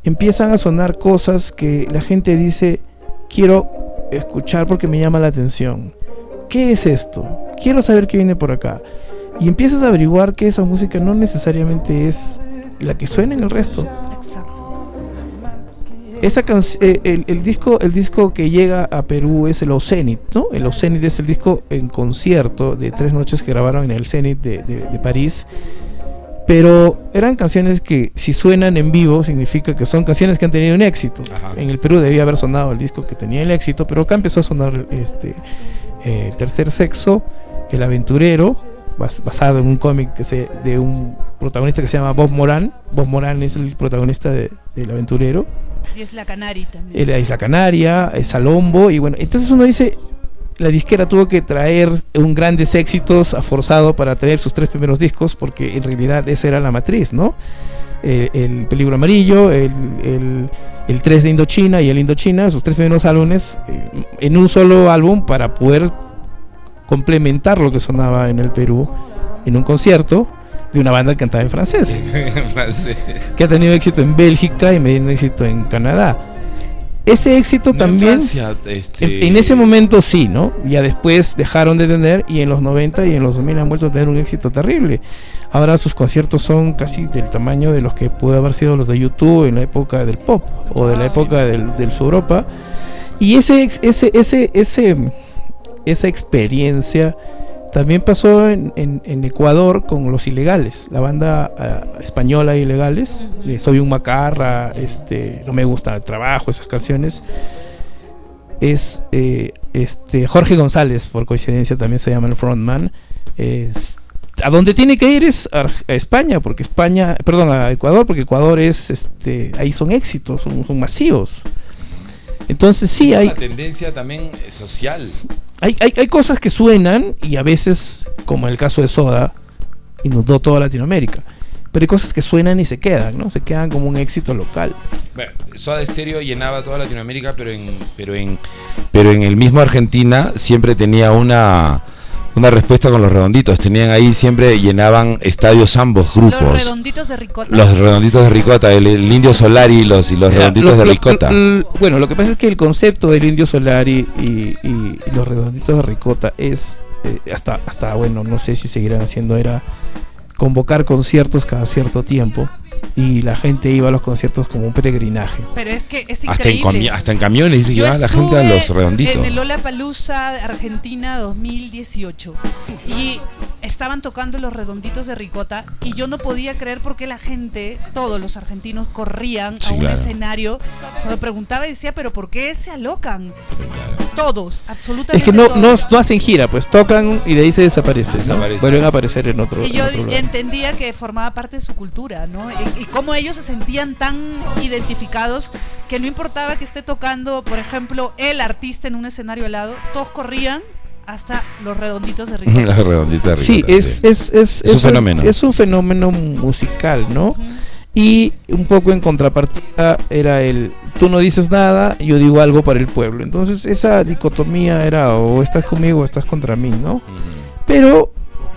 empiezan a sonar cosas que la gente dice, quiero escuchar porque me llama la atención. ¿Qué es esto? Quiero saber qué viene por acá. Y empiezas a averiguar que esa música no necesariamente es la que suena en el resto. Exacto. El disco que llega a Perú es el Ocenit, ¿no? El Ocenit es el disco en concierto de 3 noches que grabaron en el Zenit de París. Pero eran canciones que, si suenan en vivo, significa que son canciones que han tenido un éxito. Ajá. En el Perú debía haber sonado el disco que tenía el éxito, pero acá empezó a sonar El Tercer Sexo, El Aventurero, basado en un cómic de un protagonista que se llama Bob Moran. Bob Moran es el protagonista del Aventurero. Y es la Canaria también. La Isla Canaria, Salombo, y bueno, entonces uno dice, la disquera tuvo que traer grandes éxitos a forzado para traer sus 3 primeros discos, porque en realidad esa era la matriz, ¿no? El Peligro Amarillo, el 3 de Indochina y el Indochina, sus 3 primeros álbumes en un solo álbum, para poder complementar lo que sonaba en el Perú en un concierto de una banda que cantaba en francés, que ha tenido éxito en Bélgica y medio éxito en Canadá. Ese éxito también Francia, en ese momento sí, ¿no? Ya después dejaron de tener, y en los 90 y en los 2000 han vuelto a tener un éxito terrible. Ahora sus conciertos son casi del tamaño de los que pudo haber sido los de YouTube en la época del pop o de la época del Su Europa. Y esa experiencia también pasó en Ecuador con Los Ilegales, la banda española Ilegales, Soy un Macarra, No me gusta el trabajo, esas canciones. Es Jorge González, por coincidencia también se llama el frontman. A donde tiene que ir es a España, porque a Ecuador, porque Ecuador es ahí son éxitos, son masivos. Entonces sí hay una tendencia también social. Hay cosas que suenan y a veces, como en el caso de Soda, inundó toda Latinoamérica. Pero hay cosas que suenan y se quedan, ¿no? Se quedan como un éxito local. Bueno, Soda Stereo llenaba toda Latinoamérica, pero en el mismo Argentina siempre tenía una respuesta con Los Redonditos. Tenían ahí, siempre llenaban estadios ambos grupos. Los Redonditos de Ricota. Los Redonditos de Ricota, el Indio Solari y los Redonditos de Ricota. Bueno, lo que pasa es que el concepto del Indio Solari y los Redonditos de Ricota es, hasta bueno, no sé si seguirán haciendo, era convocar conciertos cada cierto tiempo y la gente iba a los conciertos como un peregrinaje. Pero es que es increíble. Hasta en camiones llevaba la gente a Los Redonditos. En el Lollapalooza Argentina 2018 y estaban tocando Los Redonditos de Ricota y yo no podía creer por qué la gente, todos los argentinos corrían a un escenario. Me preguntaba y decía, pero ¿por qué se alocan? Todos, absolutamente. Es que todos. no hacen gira, pues tocan y de ahí se desaparecen. Vuelven a aparecer en otro. Y yo en otro entendía que formaba parte de su cultura, ¿no? Y cómo ellos se sentían tan identificados que no importaba que esté tocando, por ejemplo, el artista en un escenario al lado, todos corrían hasta Los Redonditos de Ricota. Los Redonditos de Ricota. Sí, es un fenómeno. Es un fenómeno musical, ¿no? Y un poco en contrapartida era tú no dices nada, yo digo algo para el pueblo. Entonces esa dicotomía era o estás conmigo o estás contra mí, ¿no? Pero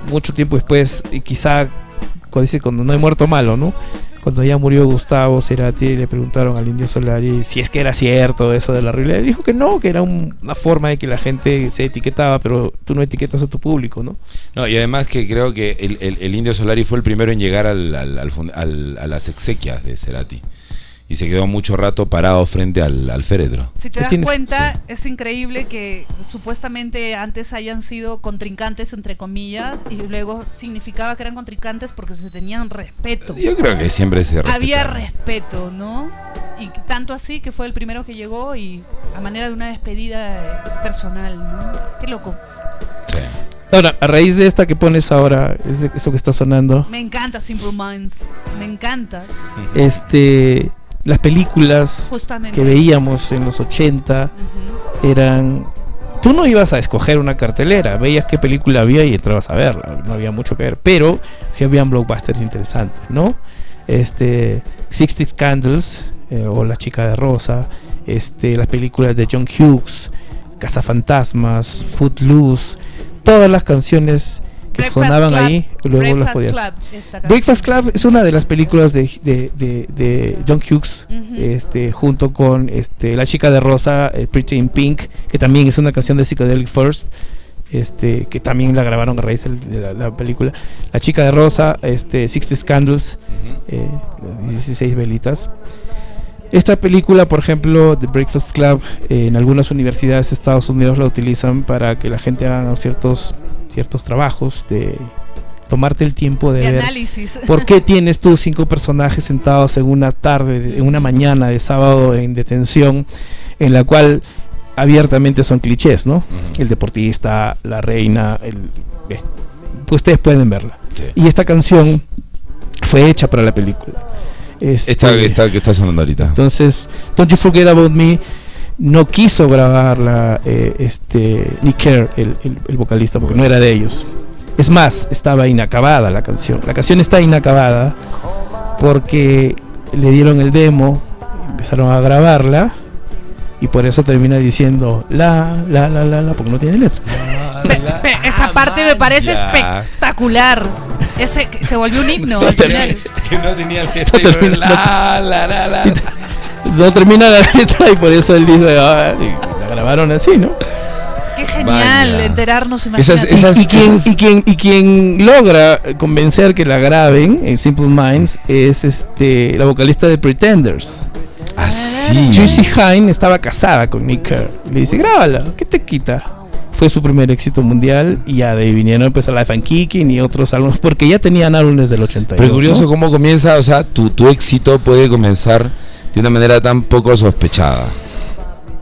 mucho tiempo después, y quizá cuando no hay muerto malo, ¿no? Cuando ya murió Gustavo Cerati, le preguntaron al Indio Solari si es que era cierto eso de la realidad. Dijo que no, que era una forma de que la gente se etiquetaba, pero tú no etiquetas a tu público, ¿no? No, y además que creo que el Indio Solari fue el primero en llegar a las exequias de Cerati. Y se quedó mucho rato parado frente al féretro. Si te das cuenta, es increíble que supuestamente antes hayan sido contrincantes, entre comillas, y luego significaba que eran contrincantes porque se tenían respeto. Yo creo que siempre se respetaba. Había respeto, ¿no? Y tanto así que fue el primero que llegó y a manera de una despedida personal, ¿no? Qué loco. Sí. Ahora, a raíz de esta que pones ahora, eso que está sonando. Me encanta Simple Minds, me encanta. Las películas que veíamos en los 80 eran... Tú no ibas a escoger una cartelera, veías qué película había y entrabas a verla, no había mucho que ver, pero sí habían blockbusters interesantes, ¿no? 60 Candles, o La Chica de Rosa, las películas de John Hughes, Cazafantasmas, Footloose, todas las canciones que sonaban ahí, luego las podías. Breakfast Club es una de las películas de John Hughes, junto con La Chica de Rosa, Pretty in Pink, que también es una canción de Psychedelic First, que también la grabaron a raíz de la película. La Chica de Rosa, 60 Candles, 16 velitas. Esta película, por ejemplo, The Breakfast Club, en algunas universidades de Estados Unidos la utilizan para que la gente haga ciertos trabajos de tomarte el tiempo de ver análisis. ¿Por qué tienes tú 5 personajes sentados en una tarde, en una mañana de sábado en detención, en la cual abiertamente son clichés, ¿no? El deportista, la reina, pues ustedes pueden verla. Sí. Y esta canción fue hecha para la película. Esta que está sonando ahorita. Entonces, Don't You Forget About Me no quiso grabarla Nick Kerr, el vocalista, porque no era de ellos. Es más, estaba inacabada la canción. La canción está inacabada porque le dieron el demo, empezaron a grabarla y por eso termina diciendo la, porque no tiene letra. Esa parte me parece espectacular. Se volvió un himno al final. Que no tenía letra. No termina la letra y por eso él dice, la grabaron así, ¿no? Qué genial. Vaya. Enterarnos, y quien logra convencer que la graben en Simple Minds es la vocalista de Pretenders. Así. Juicy Hine estaba casada con Nick Kerr. Le dice, grábala, ¿qué te quita? Fue su primer éxito mundial y ya de ahí vinieron pues a Life and Kicking y otros álbumes, porque ya tenían álbumes del 82. Pero curioso, ¿no? Cómo comienza, o sea, tu éxito puede comenzar de una manera tan poco sospechada,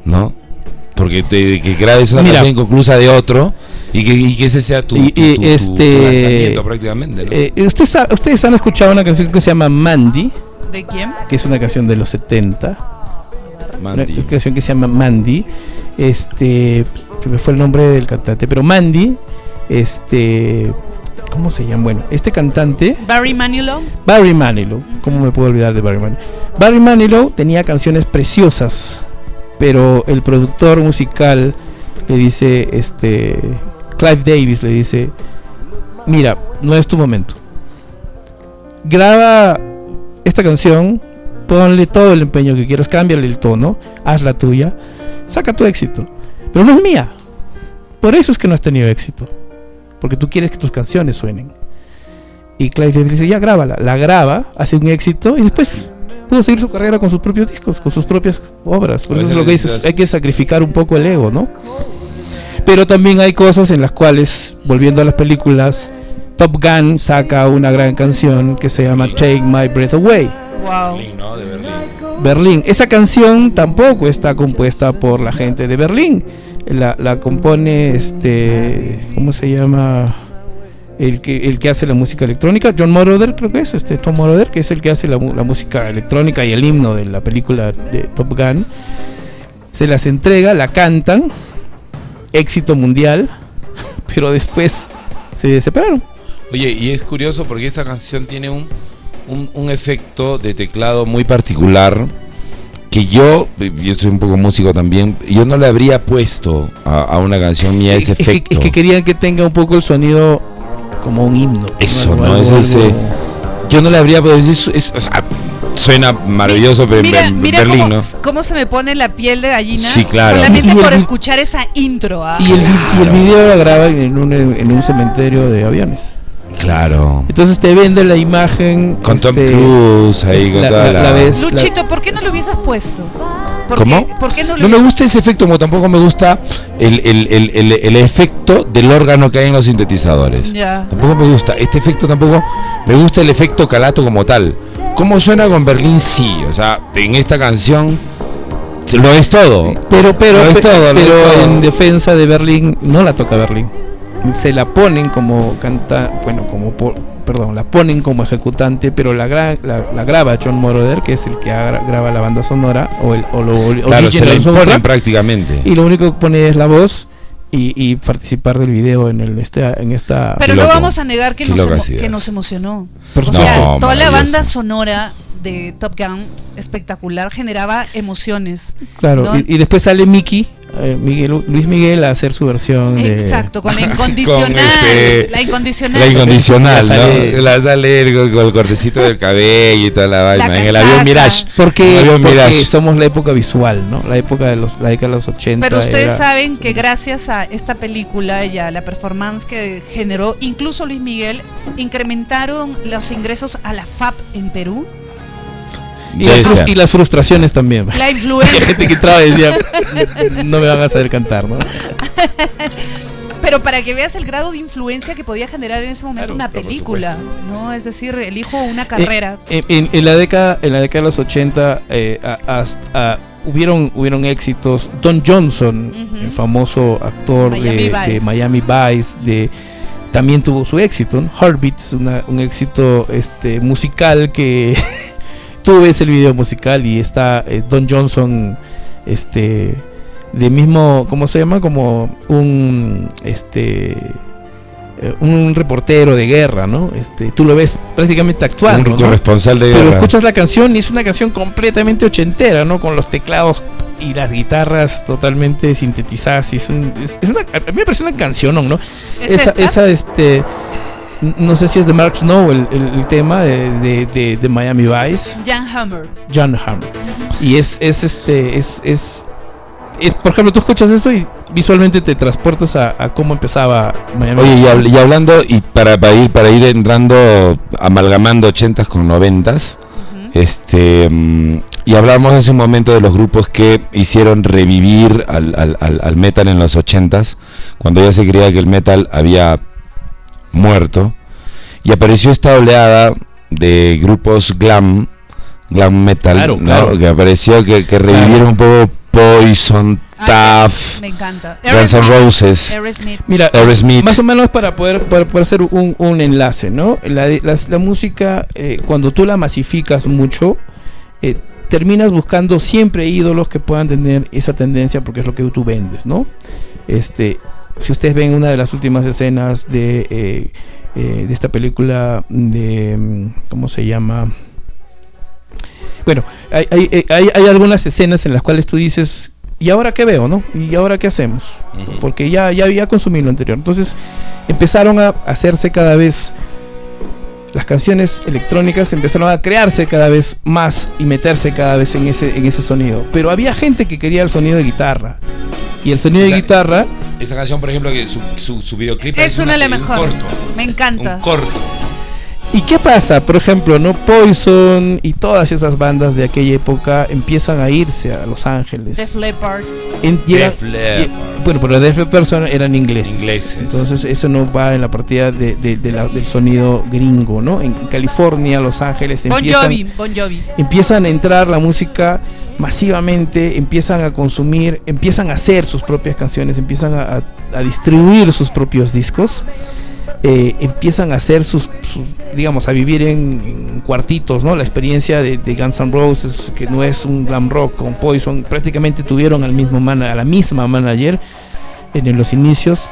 ¿no? Porque que grabes una canción inconclusa de otro y que ese sea tu lanzamiento prácticamente, ¿no? Ustedes han escuchado una canción que se llama Mandy. ¿De quién? Que es una canción de los 70. Mandy. Una canción que se llama Mandy. Se me fue el nombre del cantante, pero Mandy, ¿cómo se llama? Bueno, este cantante, Barry Manilow, ¿cómo me puedo olvidar de Barry Manilow? Barry Manilow tenía canciones preciosas, pero el productor musical le dice, Clive Davis le dice, mira, no es tu momento, graba esta canción, ponle todo el empeño que quieras, cámbiale el tono, haz la tuya, saca tu éxito, pero no es mía. Por eso es que no has tenido éxito, porque tú quieres que tus canciones suenen. Y Clive Davis dice, ya grábala, la graba, hace un éxito y después pudo seguir su carrera con sus propios discos, con sus propias obras. Por eso es lo que dices, hay que sacrificar un poco el ego, ¿no? Pero también hay cosas en las cuales, volviendo a las películas, Top Gun saca una gran canción que se llama Take My Breath Away. Wow. Berlín. Esa canción tampoco está compuesta por la gente de Berlín. La compone ¿cómo se llama? El que hace la música electrónica, John Moroder, creo que es Tom Moroder, que es el que hace la música electrónica y el himno de la película de Top Gun. Se las entrega, la cantan, éxito mundial, pero después se separaron. Oye, y es curioso porque esa canción tiene un efecto de teclado muy particular que yo soy un poco músico también, yo no le habría puesto a una canción mía ese efecto. Es que querían que tenga un poco el sonido como un himno. Eso, ¿no? Es ese. Yo no le habría puesto. O sea, suena maravilloso, pero mira Berlín, cómo, ¿no? cómo se me pone la piel de gallina. Sí, claro. Solamente por escuchar esa intro. Y el video lo graban en un cementerio de aviones. Claro. Entonces te vende la imagen con Tom Cruise ahí con toda la Luchito, ¿por qué no lo hubieses puesto? ¿Cómo? ¿Por qué no me gusta ese efecto, como tampoco me gusta el efecto del órgano que hay en los sintetizadores. Tampoco me gusta. Este efecto tampoco me gusta, el efecto calato como tal. ¿Cómo suena con Berlín? Sí, o sea, en esta canción lo es todo. Pero en defensa de Berlín no la toca Berlín. Se la ponen como la ponen como ejecutante, pero la graba John Moroder, que es el que graba la banda sonora claro, se la imponen prácticamente. Y lo único que pone es la voz y participar del video en esta. Pero no vamos a negar que nos emocionó. O sea, toda la banda sonora de Top Gun espectacular, generaba emociones. Claro, ¿no? y después sale Luis Miguel a hacer su versión. Exacto, con la incondicional. La incondicional. La incondicional, ¿no? La sale con el cortecito del cabello y toda la vaina. En el avión Mirage. Porque somos la época visual, ¿no? La época de la década de los 80. Pero ustedes saben que gracias a esta película y a la performance que generó, incluso Luis Miguel, incrementaron los ingresos a la FAP en Perú. Y las frustraciones también. La influencia. Gente que entraba y decía, no me van a saber cantar, ¿no? Pero para que veas el grado de influencia que podía generar en ese momento una película, ¿no? Es decir, elijo una carrera. En la década de los 80 hubieron éxitos. Don Johnson, el famoso actor de Miami Vice, también tuvo su éxito, ¿no? Heartbeat, un éxito musical que tú ves el video musical y está Don Johnson, de mismo, ¿cómo se llama? Como un reportero de guerra, ¿no? Tú lo ves prácticamente actuando, un corresponsal de guerra. Pero escuchas la canción y es una canción completamente ochentera, ¿no? Con los teclados y las guitarras totalmente sintetizadas. A mí me parece una canción, ¿no? No sé si es de Mark Snow el tema de Miami Vice. John Hammer. Y es por ejemplo, tú escuchas eso y visualmente te transportas a cómo empezaba Miami. Oye, y hablando, y para ir entrando, amalgamando 80s con 90s, Y hablamos hace un momento de los grupos que hicieron revivir al metal en los 80s, cuando ya se creía que el metal había muerto, y apareció esta oleada de grupos glam metal, ¿no? Que apareció, que revivieron un poco Poison, Tough, me encanta. Guns N' Roses. Mira, más o menos para poder hacer un enlace, ¿no? La música, cuando tú la masificas mucho, terminas buscando siempre ídolos que puedan tener esa tendencia, porque es lo que tú vendes, ¿no? Si ustedes ven una de las últimas escenas de esta película de ¿cómo se llama? Bueno, hay algunas escenas en las cuales tú dices, ¿y ahora qué veo, no? ¿Y ahora qué hacemos? Porque ya había consumido lo anterior. Entonces empezaron a hacerse cada vez, las canciones electrónicas empezaron a crearse cada vez más y meterse cada vez en ese sonido. Pero había gente que quería el sonido de guitarra. Y el sonido de guitarra... Esa canción, por ejemplo, que su videoclip es una de las mejores. Me encanta. Un corto. ¿Y qué pasa? Por ejemplo, ¿no? Poison y todas esas bandas de aquella época empiezan a irse a Los Ángeles. Def Leppard. Bueno, pero Def Leppard eran ingleses. Entonces eso no va en la partida del sonido gringo, ¿no? En California, Los Ángeles Bon Jovi. Empiezan a entrar la música masivamente, empiezan a consumir, empiezan a hacer sus propias canciones, empiezan a distribuir sus propios discos. Empiezan a hacer digamos, a vivir en cuartitos, ¿no? La experiencia de Guns N' Roses, que no es un glam rock, con Poison, prácticamente tuvieron a la misma manager en los inicios.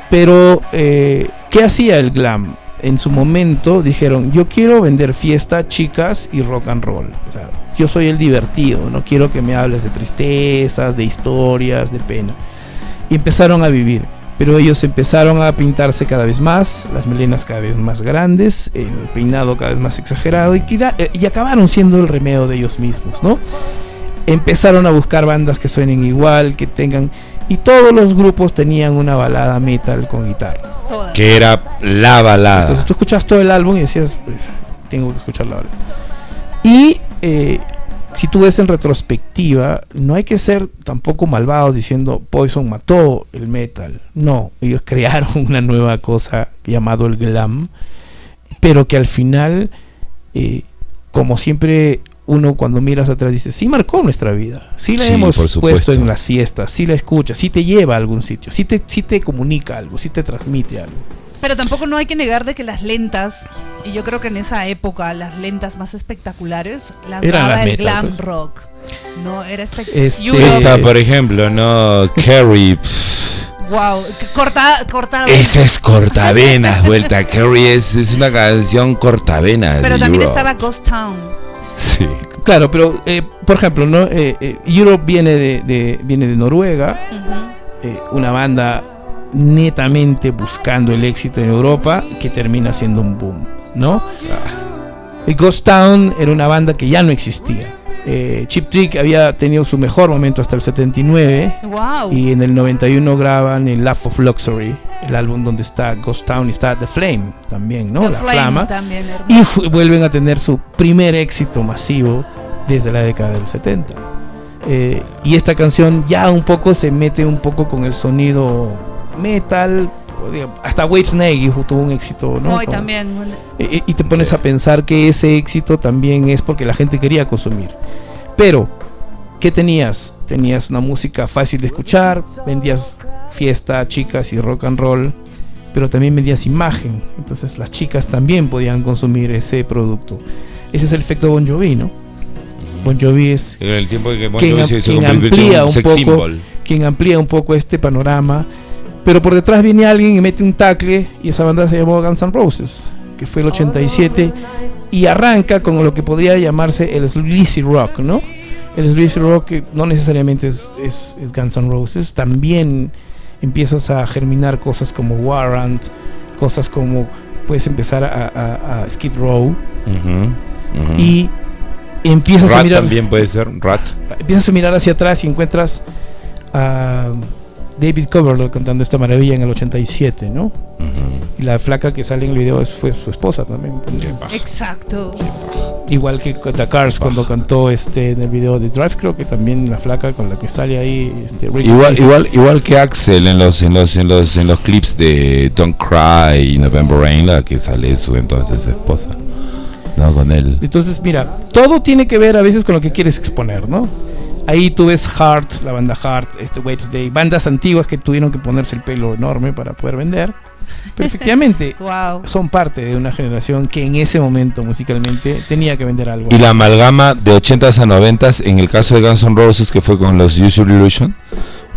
Pero ¿qué hacía el glam? En su momento dijeron, yo quiero vender fiesta, chicas y rock and roll. O sea, yo soy el divertido, no quiero que me hables de tristezas, de historias, de pena. Y empezaron a vivir. Pero ellos empezaron a pintarse cada vez más, las melenas cada vez más grandes, el peinado cada vez más exagerado, y acabaron siendo el remedio de ellos mismos, ¿no? Empezaron a buscar bandas que suenen igual, que tengan... Y todos los grupos tenían una balada metal con guitarra. Que era la balada. Entonces tú escuchas todo el álbum y decías, pues, tengo que escuchar la balada. Y... si tú ves en retrospectiva, no hay que ser tampoco malvados diciendo Poison mató el metal. No, ellos crearon una nueva cosa llamado el glam, pero que al final, como siempre, uno cuando miras atrás dice, sí marcó nuestra vida, sí la hemos puesto en las fiestas, sí la escuchas, sí te lleva a algún sitio, sí te comunica algo, sí te transmite algo. Pero tampoco no hay que negar de que las lentas, y yo creo que en esa época las lentas más espectaculares las daba el glam rock. No, era espectacular. Esta, por ejemplo, ¿no? Carrie. Wow, corta. Esa es cortavenas, vuelta. Carrie es una canción cortavenas. Pero también estaba Ghost Town. Sí. Claro, pero por ejemplo, ¿no? Europe viene de Noruega, una banda netamente buscando el éxito en Europa, que termina siendo un boom, ¿no? Ghost Town era una banda que ya no existía. Cheap Trick había tenido su mejor momento hasta el 79. Wow. Y en el 91 graban el Laugh of Luxury, el álbum donde está Ghost Town y está The Flame también, ¿no? La Flama también, y vuelven a tener su primer éxito masivo desde la década del 70. Y esta canción ya un poco se mete un poco con el sonido metal, hasta Whitesnake tuvo un éxito, ¿no? Hoy también. Y te pones a pensar que ese éxito también es porque la gente quería consumir. Pero, ¿qué tenías? Tenías una música fácil de escuchar, vendías fiesta, chicas y rock and roll, pero también vendías imagen. Entonces las chicas también podían consumir ese producto. Ese es el efecto Bon Jovi, ¿no? Bon Jovi es en el tiempo que Bon Jovi se convirtió en un sex symbol, quien amplía un poco este panorama. Pero por detrás viene alguien y mete un tackle, y esa banda se llamó Guns N' Roses, que fue el 87, y arranca con lo que podría llamarse el sleazy rock, ¿no? El sleazy rock, que no necesariamente es Guns N' Roses, también empiezas a germinar cosas como Warrant, cosas como puedes empezar a Skid Row, y empiezas Rat a mirar, también puede ser Rat. Empiezas a mirar hacia atrás y encuentras a David Coverdale cantando esta maravilla en el 87, ¿no? Y la flaca que sale en el video fue su esposa también. Exacto. Igual que The Cars cuando cantó en el video de Drive, creo que también la flaca con la que sale ahí igual que Axel en los clips de Don't Cry y November Rain, la que sale su entonces esposa, ¿no? Con él. Entonces, mira, todo tiene que ver a veces con lo que quieres exponer, ¿no? Ahí tú ves Heart, la banda Heart, Wednesday, bandas antiguas que tuvieron que ponerse el pelo enorme para poder vender. Pero efectivamente son parte de una generación que en ese momento musicalmente tenía que vender algo. Y la amalgama de 80s a 90s, en el caso de Guns N' Roses, que fue con los Use Your Illusion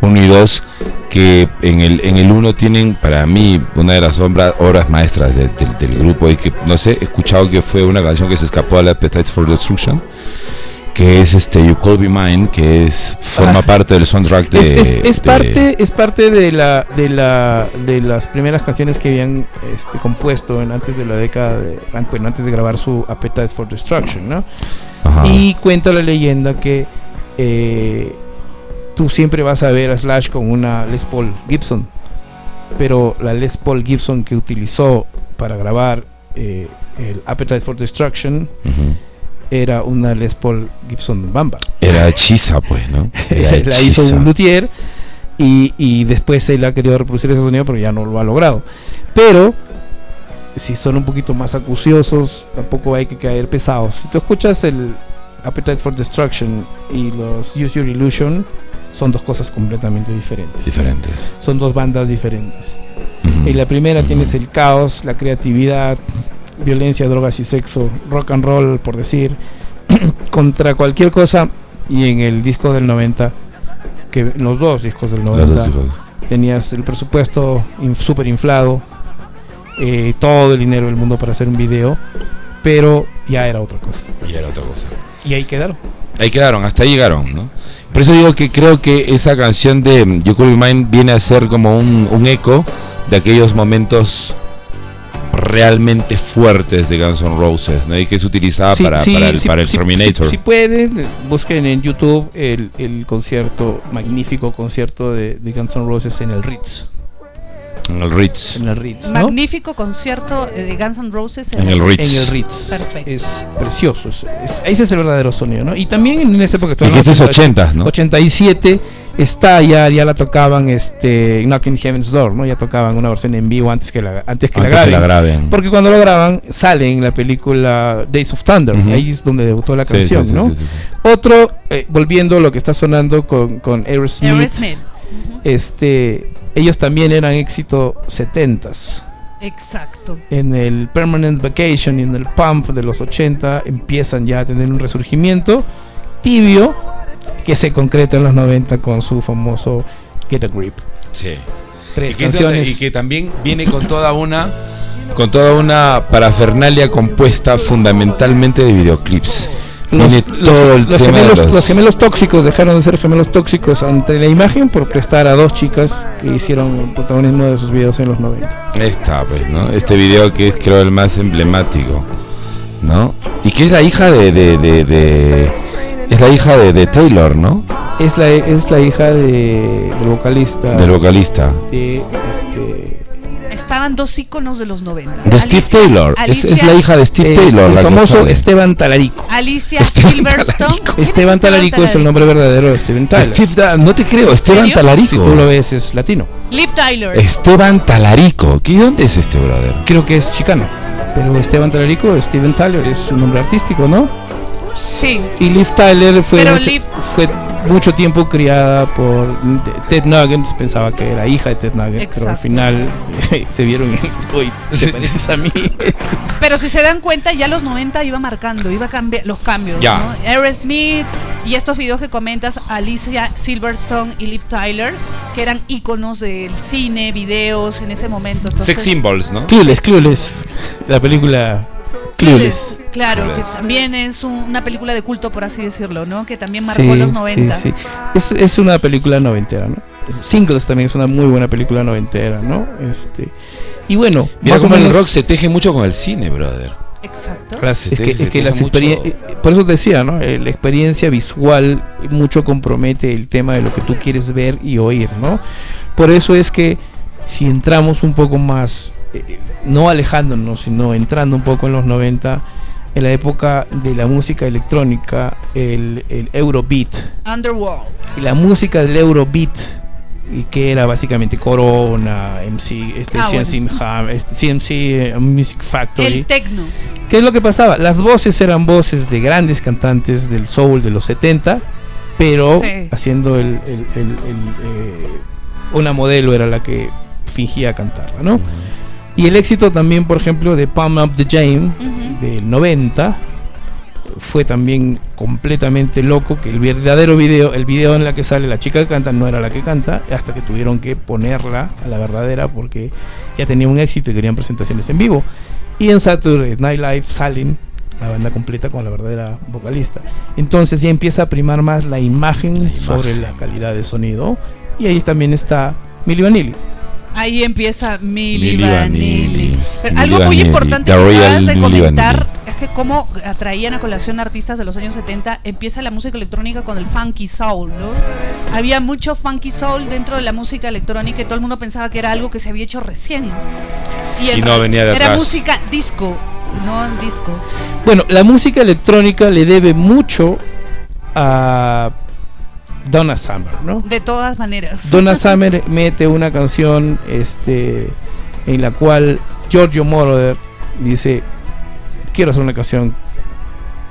1 y 2, que en el 1 tienen para mí una de las obras maestras del grupo, y que no sé, he escuchado que fue una canción que se escapó a la Appetite for Destruction, que es You Could Be Mine, que forma parte del soundtrack es parte de las primeras canciones que habían compuesto antes de la década antes de grabar su Appetite for Destruction, ¿no? Ajá. Y cuenta la leyenda que tú siempre vas a ver a Slash con una Les Paul Gibson, pero la Les Paul Gibson que utilizó para grabar el Appetite for Destruction era una Les Paul Gibson Bamba. Era hechiza, pues, ¿no? La hizo un luthier y después él ha querido reproducir ese sonido, pero ya no lo ha logrado. Pero si son un poquito más acuciosos, tampoco hay que caer pesados. Si tú escuchas el Appetite for Destruction y los Use Your Illusion, son dos cosas completamente diferentes. Son dos bandas diferentes. En la primera tienes el caos, la creatividad, violencia, drogas y sexo, rock and roll, por decir, contra cualquier cosa. Y en el disco del 90, que los dos discos del 90, tenías el presupuesto súper inflado, todo el dinero del mundo para hacer un video, pero ya era otra cosa. Y ahí quedaron. Hasta ahí llegaron, ¿no? Por eso digo que creo que esa canción de You Could Be Mine viene a ser como un eco de aquellos momentos realmente fuertes de Guns N' Roses, ¿no? Y que se utilizaba para el Terminator. Si pueden, busquen en YouTube el magnífico concierto de Guns N' Roses en el Ritz. En el Ritz, ¿no? Magnífico concierto de Guns N' Roses en el Ritz. Perfecto. Es precioso. Ese es el verdadero sonido, ¿no? Y también en esa época, y que este es 80, ¿no? 87 ya la tocaban Knocking Heaven's Door, ¿no? Ya tocaban una versión en vivo antes que la graben. Porque cuando lo graban sale en la película Days of Thunder, ahí es donde debutó la canción, ¿no? Sí. Otro, volviendo a lo que está sonando con Aerosmith. Ellos también eran éxito 70s. Exacto. En el Permanent Vacation y en el Pump de los 80 empiezan ya a tener un resurgimiento tibio que se concreta en los 90 con su famoso Get a Grip. Sí. Y que también viene con toda una parafernalia compuesta fundamentalmente de videoclips. Los gemelos tóxicos dejaron de ser gemelos tóxicos ante la imagen por prestar a dos chicas que hicieron el protagonismo de sus videos en los 90. Pues, ¿no? Este video que es, creo, el más emblemático, ¿no? Y que es la hija de Taylor, ¿no? Es la hija del vocalista. Estaban dos íconos de los 90. De Steve Taylor. Es la hija de Steve Taylor. El famoso Esteban Talarico. Alicia Silverstone. Esteban Talarico es el nombre verdadero de Steven Tyler. No te creo, Esteban Talarico. Si tú lo ves, es latino. Liv Tyler. Esteban Talarico. ¿Dónde es este brother? Creo que es chicano. Pero Esteban Talarico, Steven Tyler, es su nombre artístico, ¿no? Sí. Y Liv Tyler fue mucho tiempo criada por Ted Nugent. Pensaba que era hija de Ted Nugent. Exacto. Pero al final se vieron y hoy te pareces a mí. Pero si se dan cuenta, ya los 90 iba marcando, iba a cambiar los cambios, ya. ¿no? Aerosmith y estos videos que comentas, Alicia Silverstone y Liv Tyler, que eran íconos del cine, videos en ese momento. Entonces, sex symbols, ¿no? Clueless, la película Clueless. Claro, que también es una película de culto, por así decirlo, ¿no? Que también marcó los 90. Sí. Es una película noventera, ¿no? Singles también es una muy buena película noventera, ¿no? Y bueno, mira cómo el rock se teje mucho con el cine, brother. Exacto. Por eso te decía, ¿no? La experiencia visual mucho compromete el tema de lo que tú quieres ver y oír, ¿no? Por eso es que si entramos un poco más, no alejándonos, sino entrando un poco en los 90, en la época de la música electrónica, el Eurobeat. Underworld. Y la música del Eurobeat, y que era básicamente Corona, CMC Music Factory. El techno. ¿Qué es lo que pasaba? Las voces eran voces de grandes cantantes del soul de los 70, pero haciendo una modelo era la que fingía cantarla, ¿no? Y el éxito también, por ejemplo, de Pump Up the Jam del 90 fue también completamente loco, que el verdadero video, el video en la que sale la chica que canta no era la que canta, hasta que tuvieron que ponerla a la verdadera porque ya tenía un éxito y querían presentaciones en vivo. Y en Saturday Night Live salen la banda completa con la verdadera vocalista. Entonces ya empieza a primar más la imagen sobre la calidad de sonido, y ahí también está Milli Vanilli. Ahí empieza Milli Vanilli. Pero algo muy importante que acabas de comentar es que cómo atraían a colación artistas de los años 70. Empieza la música electrónica con el funky soul, ¿no? Había mucho funky soul dentro de la música electrónica y todo el mundo pensaba que era algo que se había hecho recién. Y no venía de atrás. Era música disco, no disco. Bueno, la música electrónica le debe mucho a Donna Summer, ¿no? De todas maneras. Donna Summer mete una canción en la cual Giorgio Moroder dice: quiero hacer una canción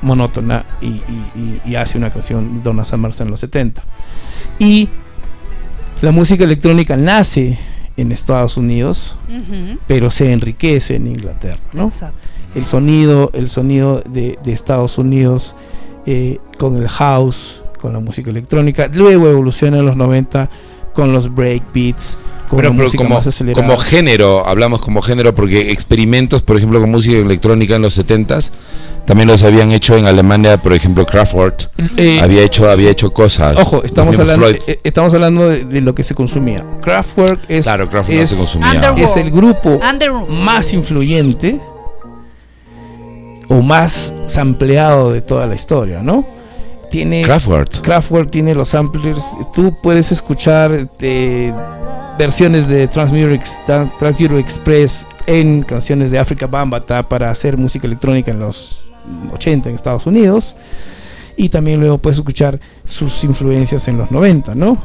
monótona, y hace una canción Donna Summer en los 70. Y la música electrónica nace en Estados Unidos, pero se enriquece en Inglaterra, ¿no? Exacto. El sonido de Estados Unidos con el house, con la música electrónica, luego evoluciona en los 90 con los breakbeats, con pero música más acelerada. Como género, hablamos como género porque experimentos, por ejemplo, con música electrónica en los 70s también los habían hecho en Alemania, por ejemplo, Kraftwerk había hecho cosas. Ojo, estamos hablando de lo que se consumía. Kraftwerk es el grupo más influyente o más sampleado de toda la historia, ¿no? Kraftwerk tiene los samplers. Tú puedes escuchar versiones de Trans-Europe Express en canciones de Afrika Bambaataa para hacer música electrónica en los 80 en Estados Unidos, y también luego puedes escuchar sus influencias en los 90, ¿no?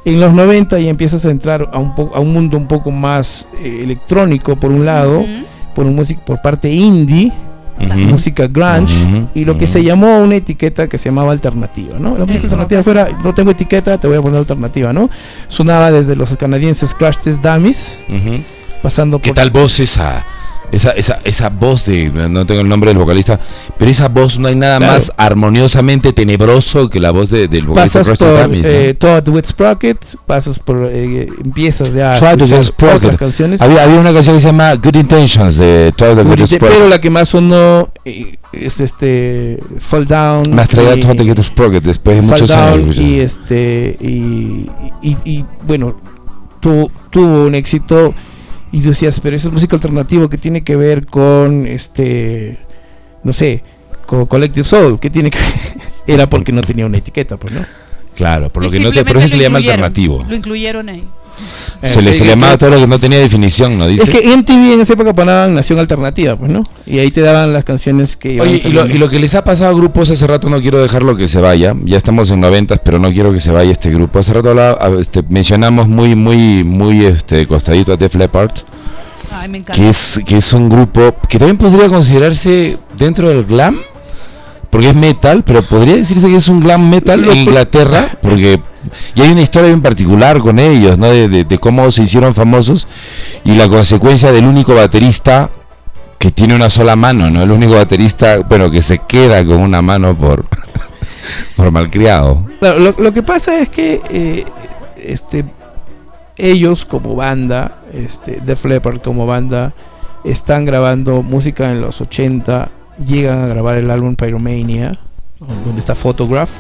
En los 90 ya empiezas a entrar a un mundo un poco más electrónico por un lado, por parte indie, música grunge, y lo que se llamó una etiqueta que se llamaba alternativa, ¿no? La música alternativa fuera, no tengo etiqueta, te voy a poner alternativa, ¿no? Sonaba desde los canadienses Crash Test Dummies, pasando por... ¿Qué tal voz esa voz de, no tengo el nombre del vocalista, pero esa voz no hay nada más armoniosamente tenebroso que la voz del vocalista Crash Test Dummies, ¿no? Todd with Sprocket, pasas por empiezas ya a escuchar otras canciones. Había una canción que se llama Good Intentions de Todd with Sprocket, pero la que más sonó es Fall Down. Más traía Todd with Sprocket después de muchos años. Y bueno, tuvo un éxito. Y tú decías, pero eso es música alternativa, que tiene que ver con no sé, con Collective Soul, ¿qué tiene que ver? Era porque no tenía una etiqueta, pues, ¿no? Claro, por eso se le llama alternativo. Lo incluyeron ahí. Se le llamaba todo lo que no tenía definición, ¿no? Dice. Es que MTV en esa época ponían Nación Alternativa, pues, ¿no? Y ahí te daban las canciones que... Oye, y lo que les ha pasado a grupos, hace rato no quiero dejarlo que se vaya, ya estamos en 90s, pero no quiero que se vaya este grupo. Hace rato mencionamos muy costadito a Def Leppard. Ay, me encanta. Que es un grupo que también podría considerarse dentro del glam, porque es metal, pero podría decirse que es un glam metal en Inglaterra, porque y hay una historia bien particular con ellos, ¿no? De cómo se hicieron famosos y la consecuencia del único baterista que tiene una sola mano, ¿no? El único baterista, bueno, que se queda con una mano por malcriado. Claro, lo que pasa es que ellos como banda, Def Leppard como banda, están grabando música en los 80, llegan a grabar el álbum Pyromania, donde está Photograph,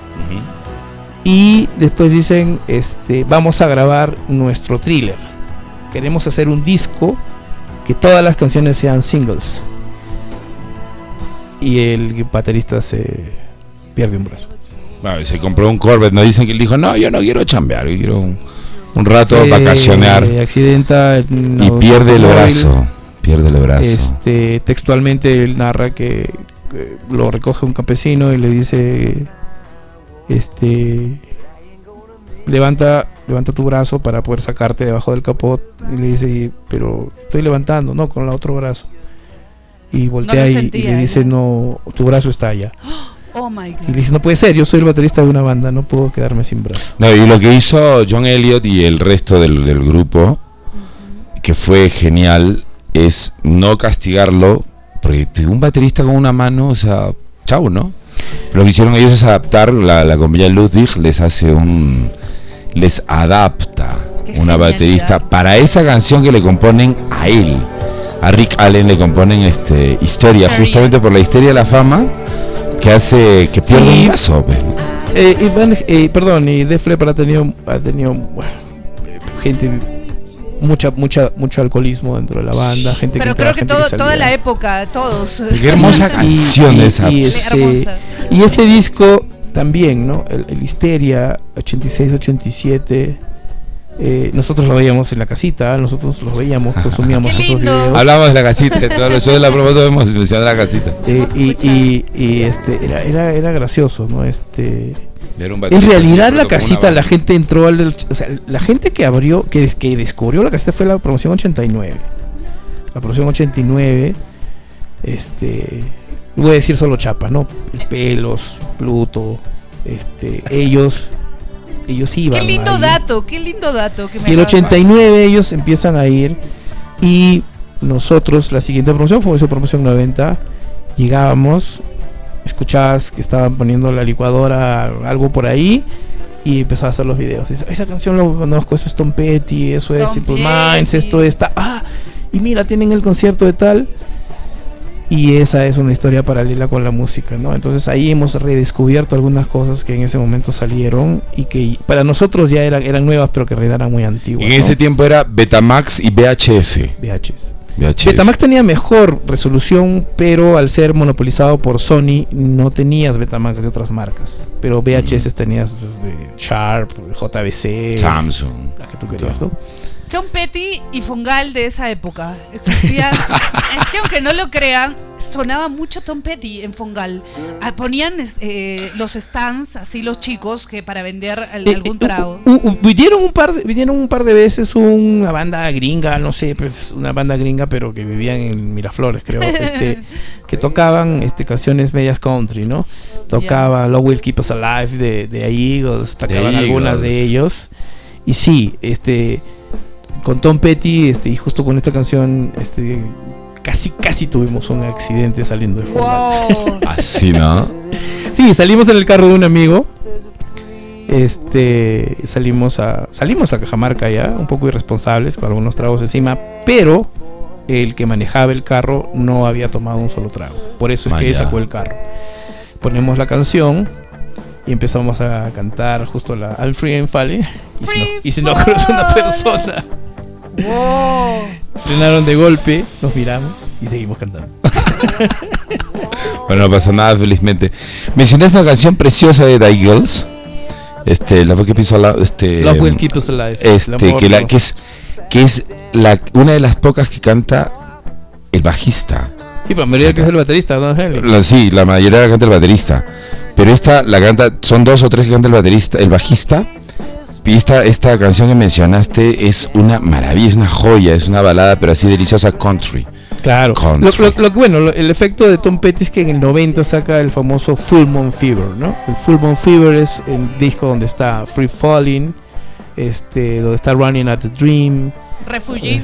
y después dicen, vamos a grabar nuestro Thriller, queremos hacer un disco que todas las canciones sean singles, y el baterista se pierde un brazo. Bueno, se compró un Corvette, nos dicen que él dijo, no, yo no quiero chambear, yo quiero un rato vacacionar, accidenta y pierde el brazo. Textualmente él narra que lo recoge un campesino y le dice, levanta tu brazo para poder sacarte debajo del capot, y le dice, pero estoy levantando, no, con el otro brazo, y voltea y le dice, no, tu brazo está allá. Oh my God. Y le dice, no puede ser, yo soy el baterista de una banda, no puedo quedarme sin brazo. No, y lo que hizo John Elliott y el resto del grupo, que fue genial, es no castigarlo, porque un baterista con una mano, o sea, chau, ¿no? Lo que hicieron ellos es adaptar, la compañía Ludwig les adapta una baterista para esa canción que le componen a él. A Rick Allen le componen Histeria, justamente por la histeria de la fama que hace que pierda un brazo. Y Def Leppard ha tenido gente, mucho alcoholismo dentro de la banda, gente. Pero creo que toda la época, todos. Qué hermosa canción esa. Y este disco también, ¿no? El Histeria 86-87. Nosotros lo veíamos en la casita, nosotros lo veíamos, consumíamos esos videos. Hablamos de la casita, en todos los shows de la promo todos hemos mencionado la casita. Era gracioso, ¿no? En realidad la casita, la gente entró la gente que descubrió la casita fue la promoción 89. La promoción 89, voy a decir solo Chapa, ¿no? Pelos, Pluto, ellos iban. Qué lindo dato. Y el 89 ellos empiezan a ir, y nosotros, la siguiente promoción fue su promoción 90, llegábamos, escuchabas que estaban poniendo la licuadora, algo por ahí, y empezaba a hacer los videos. Esa canción lo conozco, eso es Tom Petty, eso es Simple Minds, esto está, y mira, tienen el concierto de tal. Y esa es una historia paralela con la música, ¿no? Entonces ahí hemos redescubierto algunas cosas que en ese momento salieron y que para nosotros ya eran nuevas, pero que en realidad eran muy antiguas. En ese tiempo era Betamax y VHS. Betamax tenía mejor resolución, pero al ser monopolizado por Sony no tenías Betamax de otras marcas. Pero VHS tenías de Sharp, JVC, Samsung, la que tú querías, ¿no? Tom Petty y Fungal de esa época existían. Es que aunque no lo crean, sonaba mucho Tom Petty en Fungal. Ponían los stands, así los chicos, que para vender algún trago. Vinieron un par de veces una banda gringa, no sé, pues una banda gringa, pero que vivían en Miraflores, creo, que tocaban canciones medias country, ¿no? Tocaba Love Will Keep Us Alive de Eagles, tocaban algunas de ellos. Y sí, con Tom Petty y justo con esta canción casi tuvimos un accidente saliendo de Fungal. Wow. Así, ¿no? Sí, salimos en el carro de un amigo. Salimos a Cajamarca ya, un poco irresponsables, con algunos tragos encima, pero el que manejaba el carro no había tomado un solo trago. Por eso es que sacó el carro. Ponemos la canción y empezamos a cantar justo la I'm Free and Falling, y se nos cruzó una persona. Wow. Frenaron de golpe, nos miramos y seguimos cantando. Bueno, no pasa nada, felizmente. Mencionaste una canción preciosa de The Eagles, Love Will Keep Us Alive, Love Will Keep Us Alive, que es una de las pocas que canta el bajista. Sí, pero la mayoría que es el baterista, ¿no? Sí, la mayoría la canta el baterista, pero esta la canta, son 2 o 3 que canta el bajista. Y esta canción que mencionaste es una maravilla, es una joya, es una balada, pero así deliciosa, country. Claro. El efecto de Tom Petty es que en el 90 saca el famoso Full Moon Fever, ¿no? El Full Moon Fever es el disco donde está Free Falling, donde está Running at the Dream. Refugee.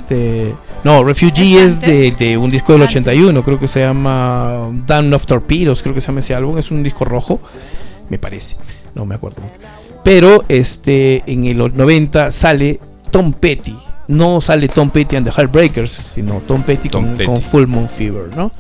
Refugee es de un disco del 81, creo que se llama Down of Torpedoes, creo que se llama ese álbum, es un disco rojo, me parece, no me acuerdo. Pero en el 90 sale Tom Petty. No sale Tom Petty and the Heartbreakers, sino Tom Petty con Full Moon Fever, ¿no?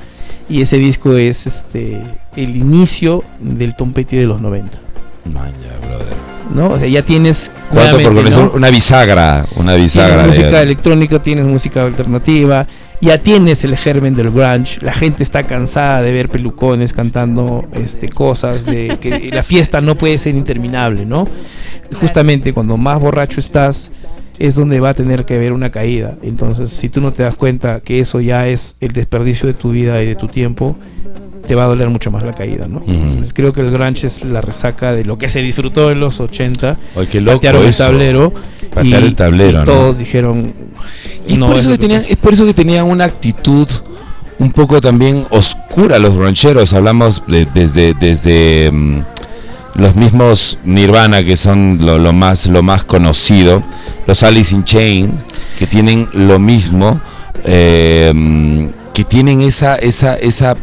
Y ese disco es el inicio del Tom Petty de los 90. Vaya, brother. ¿No? O sea, ya tienes una bisagra. Tienes música electrónica, tienes música alternativa, ya tienes el germen del grunge. La gente está cansada de ver pelucones cantando cosas de que la fiesta no puede ser interminable, ¿no? Justamente cuando más borracho estás es donde va a tener que haber una caída. Entonces, si tú no te das cuenta que eso ya es el desperdicio de tu vida y de tu tiempo, te va a doler mucho más la caída, ¿no? Entonces creo que el grunge es la resaca de lo que se disfrutó en los 80. Ay, qué loco patearon eso. Patear el tablero, y ¿no? todos dijeron... Y no, es por eso que tenían una actitud un poco también oscura los gruncheros. Hablamos desde los mismos Nirvana, que son lo más conocido, los Alice in Chains, que tienen lo mismo, que tienen esa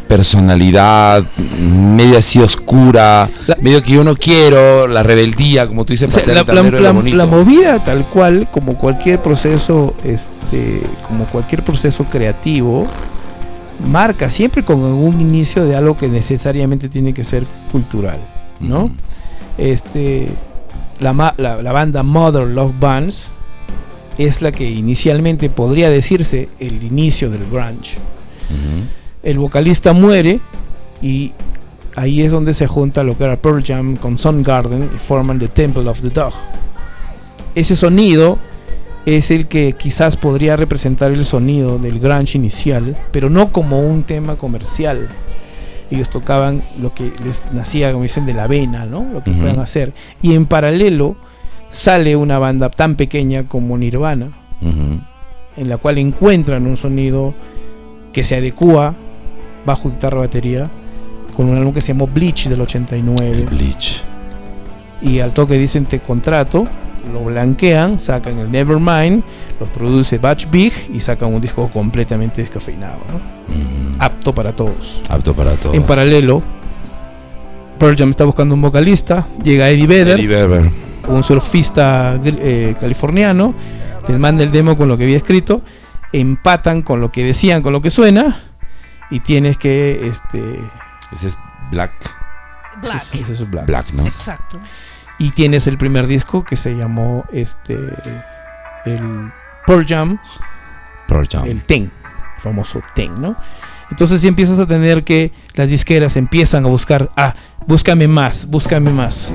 personalidad medio así oscura, medio que yo no quiero, la rebeldía, como tú dices, la movida tal cual, como cualquier proceso creativo, marca siempre con algún inicio de algo que necesariamente tiene que ser cultural, ¿no? La banda Mother Love Bands es la que inicialmente podría decirse el inicio del grunge. El vocalista muere y ahí es donde se junta lo que era Pearl Jam con Soundgarden y forman The Temple of the Dog. Ese sonido es el que quizás podría representar el sonido del grunge inicial, pero no como un tema comercial. Ellos tocaban lo que les nacía, como dicen, de la vena, ¿no? Lo que puedan hacer. Y en paralelo sale una banda tan pequeña como Nirvana, en la cual encuentran un sonido que se adecua, bajo, guitarra, batería, con un álbum que se llamó Bleach del 89. Bleach. Y al toque dicen te contrato, lo blanquean, sacan el Nevermind, los produce Batch Big y sacan un disco completamente descafeinado, ¿no? Apto para todos. En paralelo, Pearl Jam está buscando un vocalista, llega Eddie Vedder, un surfista californiano, les manda el demo con lo que había escrito, empatan con lo que decían, con lo que suena, y tienes que ese es Black. Ese es Black. Black, ¿no? Exacto. Y tienes el primer disco que se llamó el Pearl Jam, el Ten, el famoso Ten, ¿no? Entonces empiezas a tener que las disqueras empiezan a buscar, búscame más, búscame más,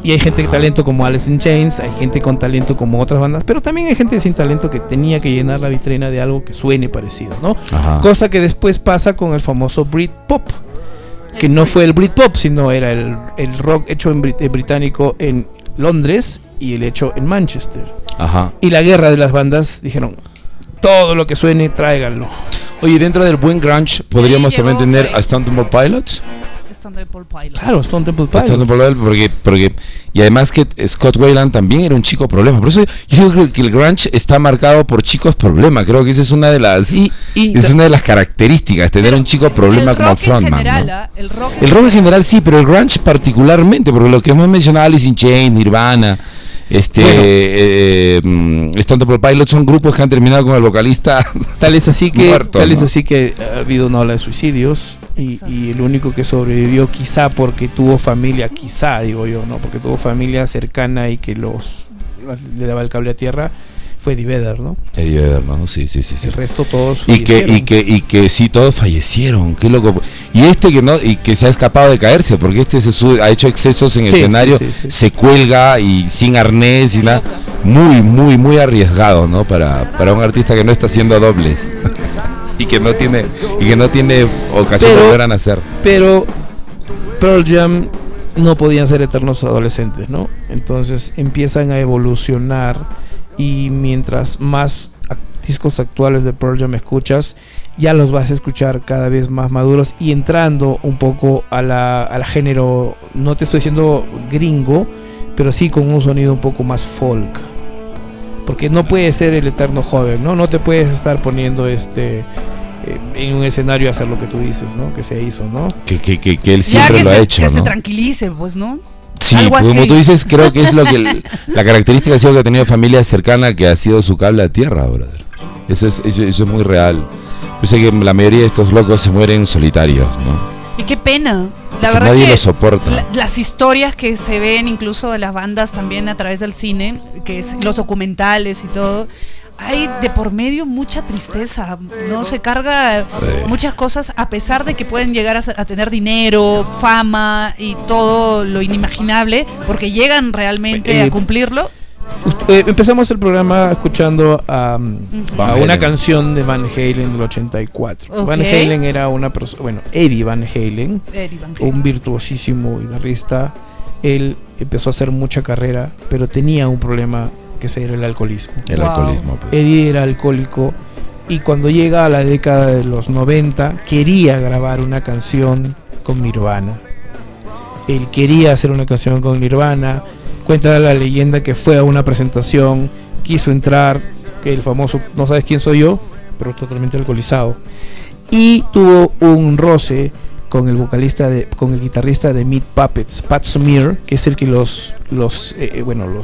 y hay gente de talento como Alice in Chains, hay gente con talento como otras bandas, pero también hay gente sin talento que tenía que llenar la vitrina de algo que suene parecido, ¿no? Cosa que después pasa con el famoso Britpop, que no fue el Britpop, sino era el rock hecho en británico en Londres y el hecho en Manchester. Y la guerra de las bandas dijeron, todo lo que suene, tráiganlo. Oye, dentro del buen grunge podríamos también tener a Stone Temple Pilots. Claro, Stone Temple Pilots. Porque y además que Scott Weiland también era un chico problema. Por eso yo creo que el grunge está marcado por chicos problema. Creo que esa es una de las una de las características, tener un chico problema como frontman, ¿no? El rock en general sí, pero el grunge particularmente, porque lo que hemos mencionado, Alice in Chains, Nirvana, Stone Temple Pilots son grupos que han terminado con el vocalista tal es así que muerto, es así que ha habido una ola de suicidios y el único que sobrevivió, quizá porque tuvo familia, porque tuvo familia cercana y que le daba el cable a tierra, fue Eddie Vedder, ¿no? Sí. El resto todos y que sí, todos fallecieron, qué loco. Y que se ha escapado de caerse, porque ha hecho excesos en escenario, se cuelga y sin arnés y nada, muy arriesgado, ¿no? Para un artista que no está haciendo dobles y que no tiene ocasión de volver a nacer. Pero Pearl Jam no podían ser eternos adolescentes, ¿no? Entonces empiezan a evolucionar. Y mientras más discos actuales de Pearl Jam escuchas, ya los vas a escuchar cada vez más maduros y entrando un poco al género, no te estoy diciendo gringo, pero sí con un sonido un poco más folk. Porque no puedes ser el eterno joven, ¿no? No te puedes estar poniendo en un escenario a hacer lo que tú dices, ¿no? Que se hizo, ¿no? Que él siempre lo ha hecho, que ¿no? se tranquilice, pues, ¿no? Sí, como tú dices, creo que es lo que la característica ha sido que ha tenido familia cercana, que ha sido su cable a tierra, brother. Eso es muy real. Yo sé que la mayoría de estos locos se mueren solitarios, ¿no? Y qué pena. La verdad nadie que lo soporta. Las historias que se ven incluso de las bandas también a través del cine, que es los documentales y todo, hay de por medio mucha tristeza, ¿no? Se carga muchas cosas, a pesar de que pueden llegar a tener dinero, fama y todo lo inimaginable, porque llegan realmente a cumplirlo. Empezamos el programa escuchando a una canción de Van Halen del 84. Okay. Van Halen era una persona, bueno, Eddie Van Halen, un virtuosísimo guitarrista. Él empezó a hacer mucha carrera, pero tenía un problema que era el alcoholismo. El alcoholismo, pues. Eddie era alcohólico y cuando llega a la década de los 90 quería grabar una canción con Nirvana. Él quería hacer una canción con Nirvana. Cuenta la leyenda que fue a una presentación, quiso entrar, que el famoso "no sabes quién soy yo", pero totalmente alcoholizado, y tuvo un roce con el guitarrista de Meat Puppets, Pat Smear, que es el que los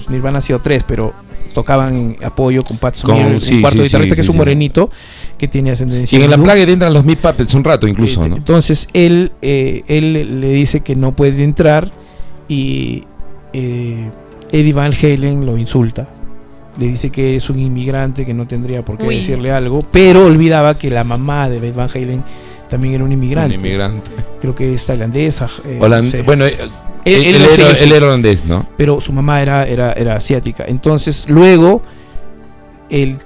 Nirvana ha sido 3, pero tocaban en apoyo con Pat Smear, un cuarto guitarrista que es un morenito que tiene ascendencia. Y en la plaga entran los Meat Puppets un rato incluso, ¿no? Entonces él le dice que no puede entrar y Eddie Van Halen lo insulta, le dice que es un inmigrante, que no tendría por qué decirle algo, pero olvidaba que la mamá de Van Halen también era un inmigrante. Creo que es tailandesa. Bueno, él era holandés, ¿no? Pero su mamá era asiática. Entonces luego él,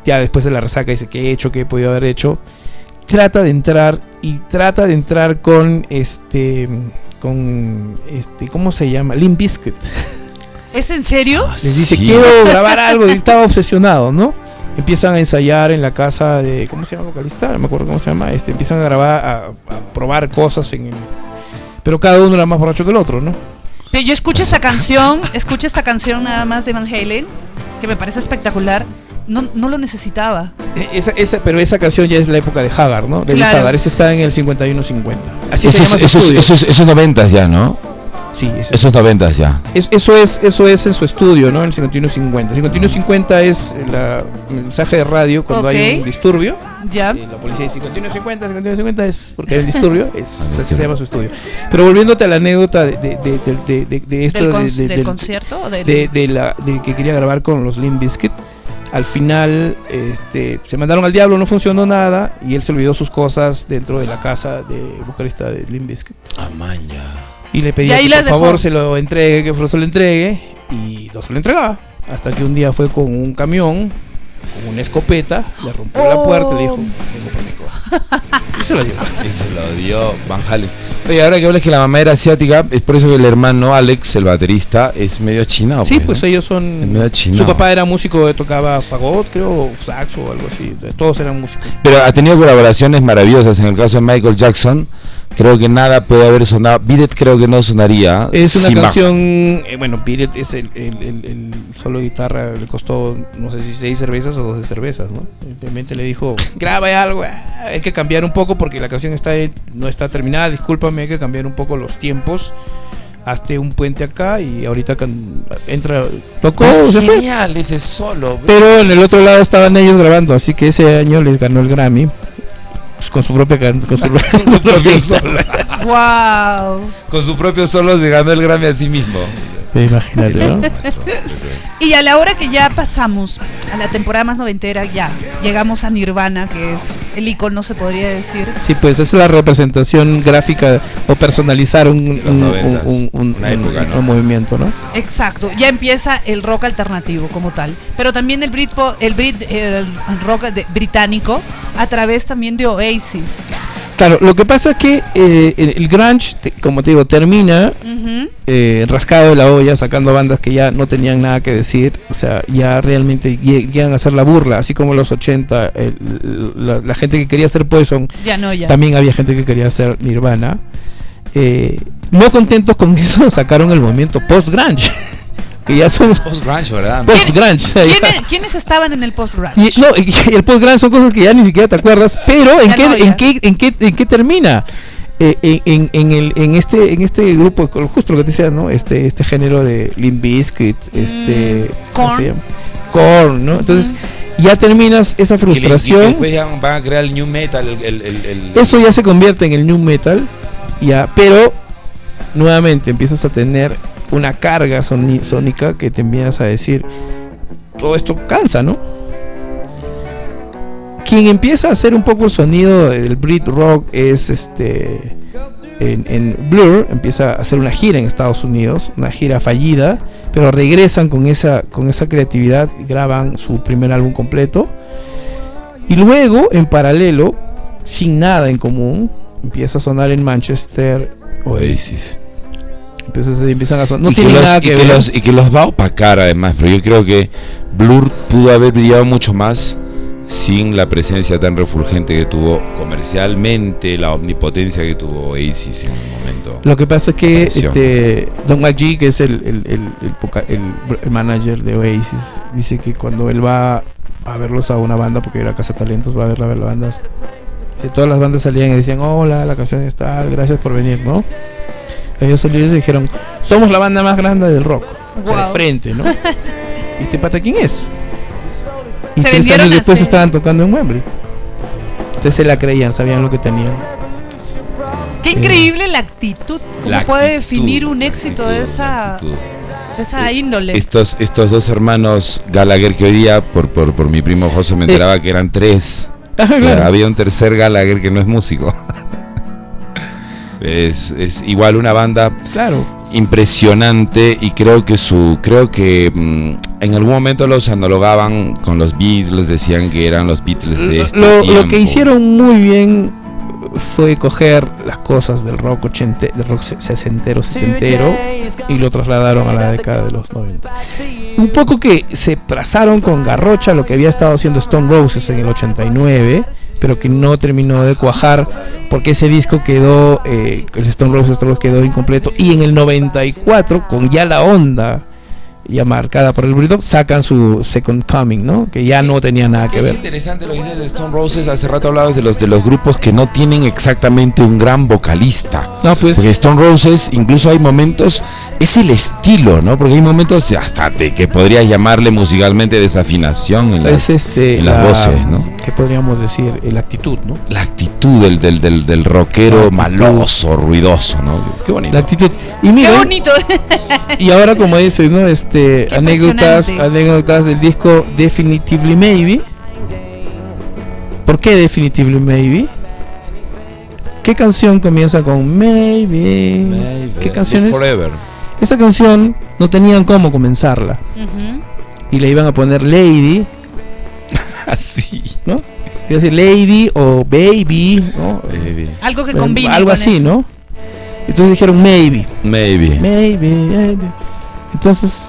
ya después de la resaca, dice: ¿qué he hecho? ¿Qué he podido haber hecho? Trata de entrar con ¿cómo se llama? Limp Bizkit. ¿Es en serio? Les dice: quiero grabar algo, y estaba obsesionado, ¿no? Empiezan a ensayar en la casa de, ¿cómo se llama el vocalista? No me acuerdo cómo se llama. Empiezan a grabar, a probar cosas pero cada uno era más borracho que el otro, ¿no? Pero yo escucho esta canción nada más de Van Halen, que me parece espectacular. No lo necesitaba. Pero esa canción ya es la época de Haggard, ¿no? De claro. Haggard, ese está en el 51-50. Así esos 90 ya, ¿no? Sí, esos 90 ya. Eso es en su estudio, ¿no? En el 51-50. 51-50 es el mensaje de radio cuando hay un disturbio. Ya. La policía dice 51-50 es porque hay un disturbio. Se llama su estudio. Pero volviéndote a la anécdota de esto del concierto, de que quería grabar con los Limp Bizkit. Al final se mandaron al diablo, no funcionó nada y él se olvidó sus cosas dentro de la casa del vocalista de Limp Bizkit. Amaña. Y le pedía que por favor se lo entregue, que se lo entregue, y no se lo entregaba. Hasta que un día fue con un camión, con una escopeta, le rompió la puerta y le dijo: vengo por mis cosas. Y se lo llevó. Y se lo dio Van Halen. Oye, ahora que hablas que la mamá era asiática, es por eso que el hermano Alex, el baterista, es medio chinado. Sí, pues ellos son... Su papá era músico, tocaba fagot, creo, saxo o algo así. Todos eran músicos. Pero ha tenido colaboraciones maravillosas. En el caso de Michael Jackson, creo que nada puede haber sonado. Beat It creo que no sonaría. Es una canción, Beat It es el solo de guitarra, le costó no sé si 6 cervezas o 12 cervezas, ¿no? Simplemente le dijo: graba algo, hay que cambiar un poco porque la canción no está terminada, discúlpame, hay que cambiar un poco los tiempos. Hazte un puente acá y ahorita entra, tocó, es genial ese solo. Pero en el otro lado estaban ellos grabando, así que ese año les ganó el Grammy. Con su propio solo. Wow. Con su propio solo se ganó el Grammy a sí mismo. Imagínate, ¿no? Y a la hora que ya pasamos a la temporada más noventera, ya llegamos a Nirvana, que es el icono, se podría decir. Sí, pues es la representación gráfica o personalizar un movimiento, ¿no? Exacto, ya empieza el rock alternativo como tal, pero también el rock británico a través también de Oasis. Claro, lo que pasa es que el grunge, como te digo, termina rascado de la olla, sacando bandas que ya no tenían nada que decir, o sea, ya realmente llegan a hacer la burla, así como en los 80, la gente que quería hacer Poison, también había gente que quería hacer Nirvana. No contentos con eso, sacaron el movimiento post-grunge. Que ya somos post-grunge, ¿verdad? Post-grunge. ¿Quiénes estaban en el post-grunge? Y el post-grunge son cosas que ya ni siquiera te acuerdas, pero ¿en qué termina? En este grupo, justo lo que te decía, ¿no? Este género de Limp Bizkit, Korn, ¿no? Entonces ya terminas esa frustración. Y después ya van a crear el new metal, eso ya se convierte en el new metal, ya, pero nuevamente empiezas a tener una carga sónica que te empiezas a decir: todo esto cansa, ¿no? Quien empieza a hacer un poco el sonido del Brit Rock es en Blur, empieza a hacer una gira en Estados Unidos, una gira fallida, pero regresan con esa creatividad y graban su primer álbum completo. Y luego, en paralelo, sin nada en común, empieza a sonar en Manchester Oasis. Empiezan a sonar. No y tiene nada que ver. Y que los va a opacar además, pero yo creo que Blur pudo haber brillado mucho más sin la presencia tan refulgente que tuvo comercialmente, la omnipotencia que tuvo Oasis en el momento. Lo que pasa es que Don McGee, que es el manager de Oasis, dice que cuando él va a verlos a una banda, porque era Casa Talentos, va a ver las bandas, si todas las bandas salían y decían, hola, la canción está, gracias por venir, ¿no? Ellos salieron y dijeron, somos la banda más grande del rock, wow. O sea, de frente, ¿no? ¿Y este pata quién es? Y 3 años después estaban tocando en Wembley. Entonces se la creían, sabían lo que tenían. Qué increíble la actitud. ¿Cómo puede definir un éxito de esa índole? Estos dos hermanos Gallagher, que hoy día por mi primo José me enteraba que eran 3. Claro. Había un tercer Gallagher que no es músico. Es igual una banda, claro, impresionante, y creo que en algún momento los analogaban con los Beatles, decían que eran los Beatles de este tiempo. Lo que hicieron muy bien fue coger las cosas del rock del rock sesentero, setentero, y lo trasladaron a la década de los 90. Un poco que se trazaron con garrocha lo que había estado haciendo Stone Roses en el 89, pero que no terminó de cuajar porque ese disco quedó, el Stone Roses quedó incompleto, y en el 94, con ya la onda ya marcada por el Britpop, sacan su Second Coming, ¿no? Que ya no tenía nada que ver. Es interesante lo que dices de Stone Roses. Hace rato hablabas de los grupos que no tienen exactamente un gran vocalista. No, pues, porque Stone Roses, incluso hay momentos, es el estilo, ¿no? Porque hay momentos hasta de que podrías llamarle musicalmente desafinación en las voces, ¿no? ¿Qué podríamos decir? La actitud, ¿no? La actitud del rockero maloso, ruidoso, ¿no? Qué bonito. La actitud. Y mira, qué bonito. Y ahora, como dices, ¿no? Anécdotas del disco Definitively Maybe. ¿Por qué Definitively Maybe? ¿Qué canción comienza con Maybe? ¿Qué canción es? Forever. Esa canción no tenían cómo comenzarla. Y le iban a poner Lady. Así, ¿no? Iba a decir Lady o Baby, ¿no? Baby. Algo que combine algo con así, eso. ¿no? Entonces dijeron Maybe. Maybe. Entonces,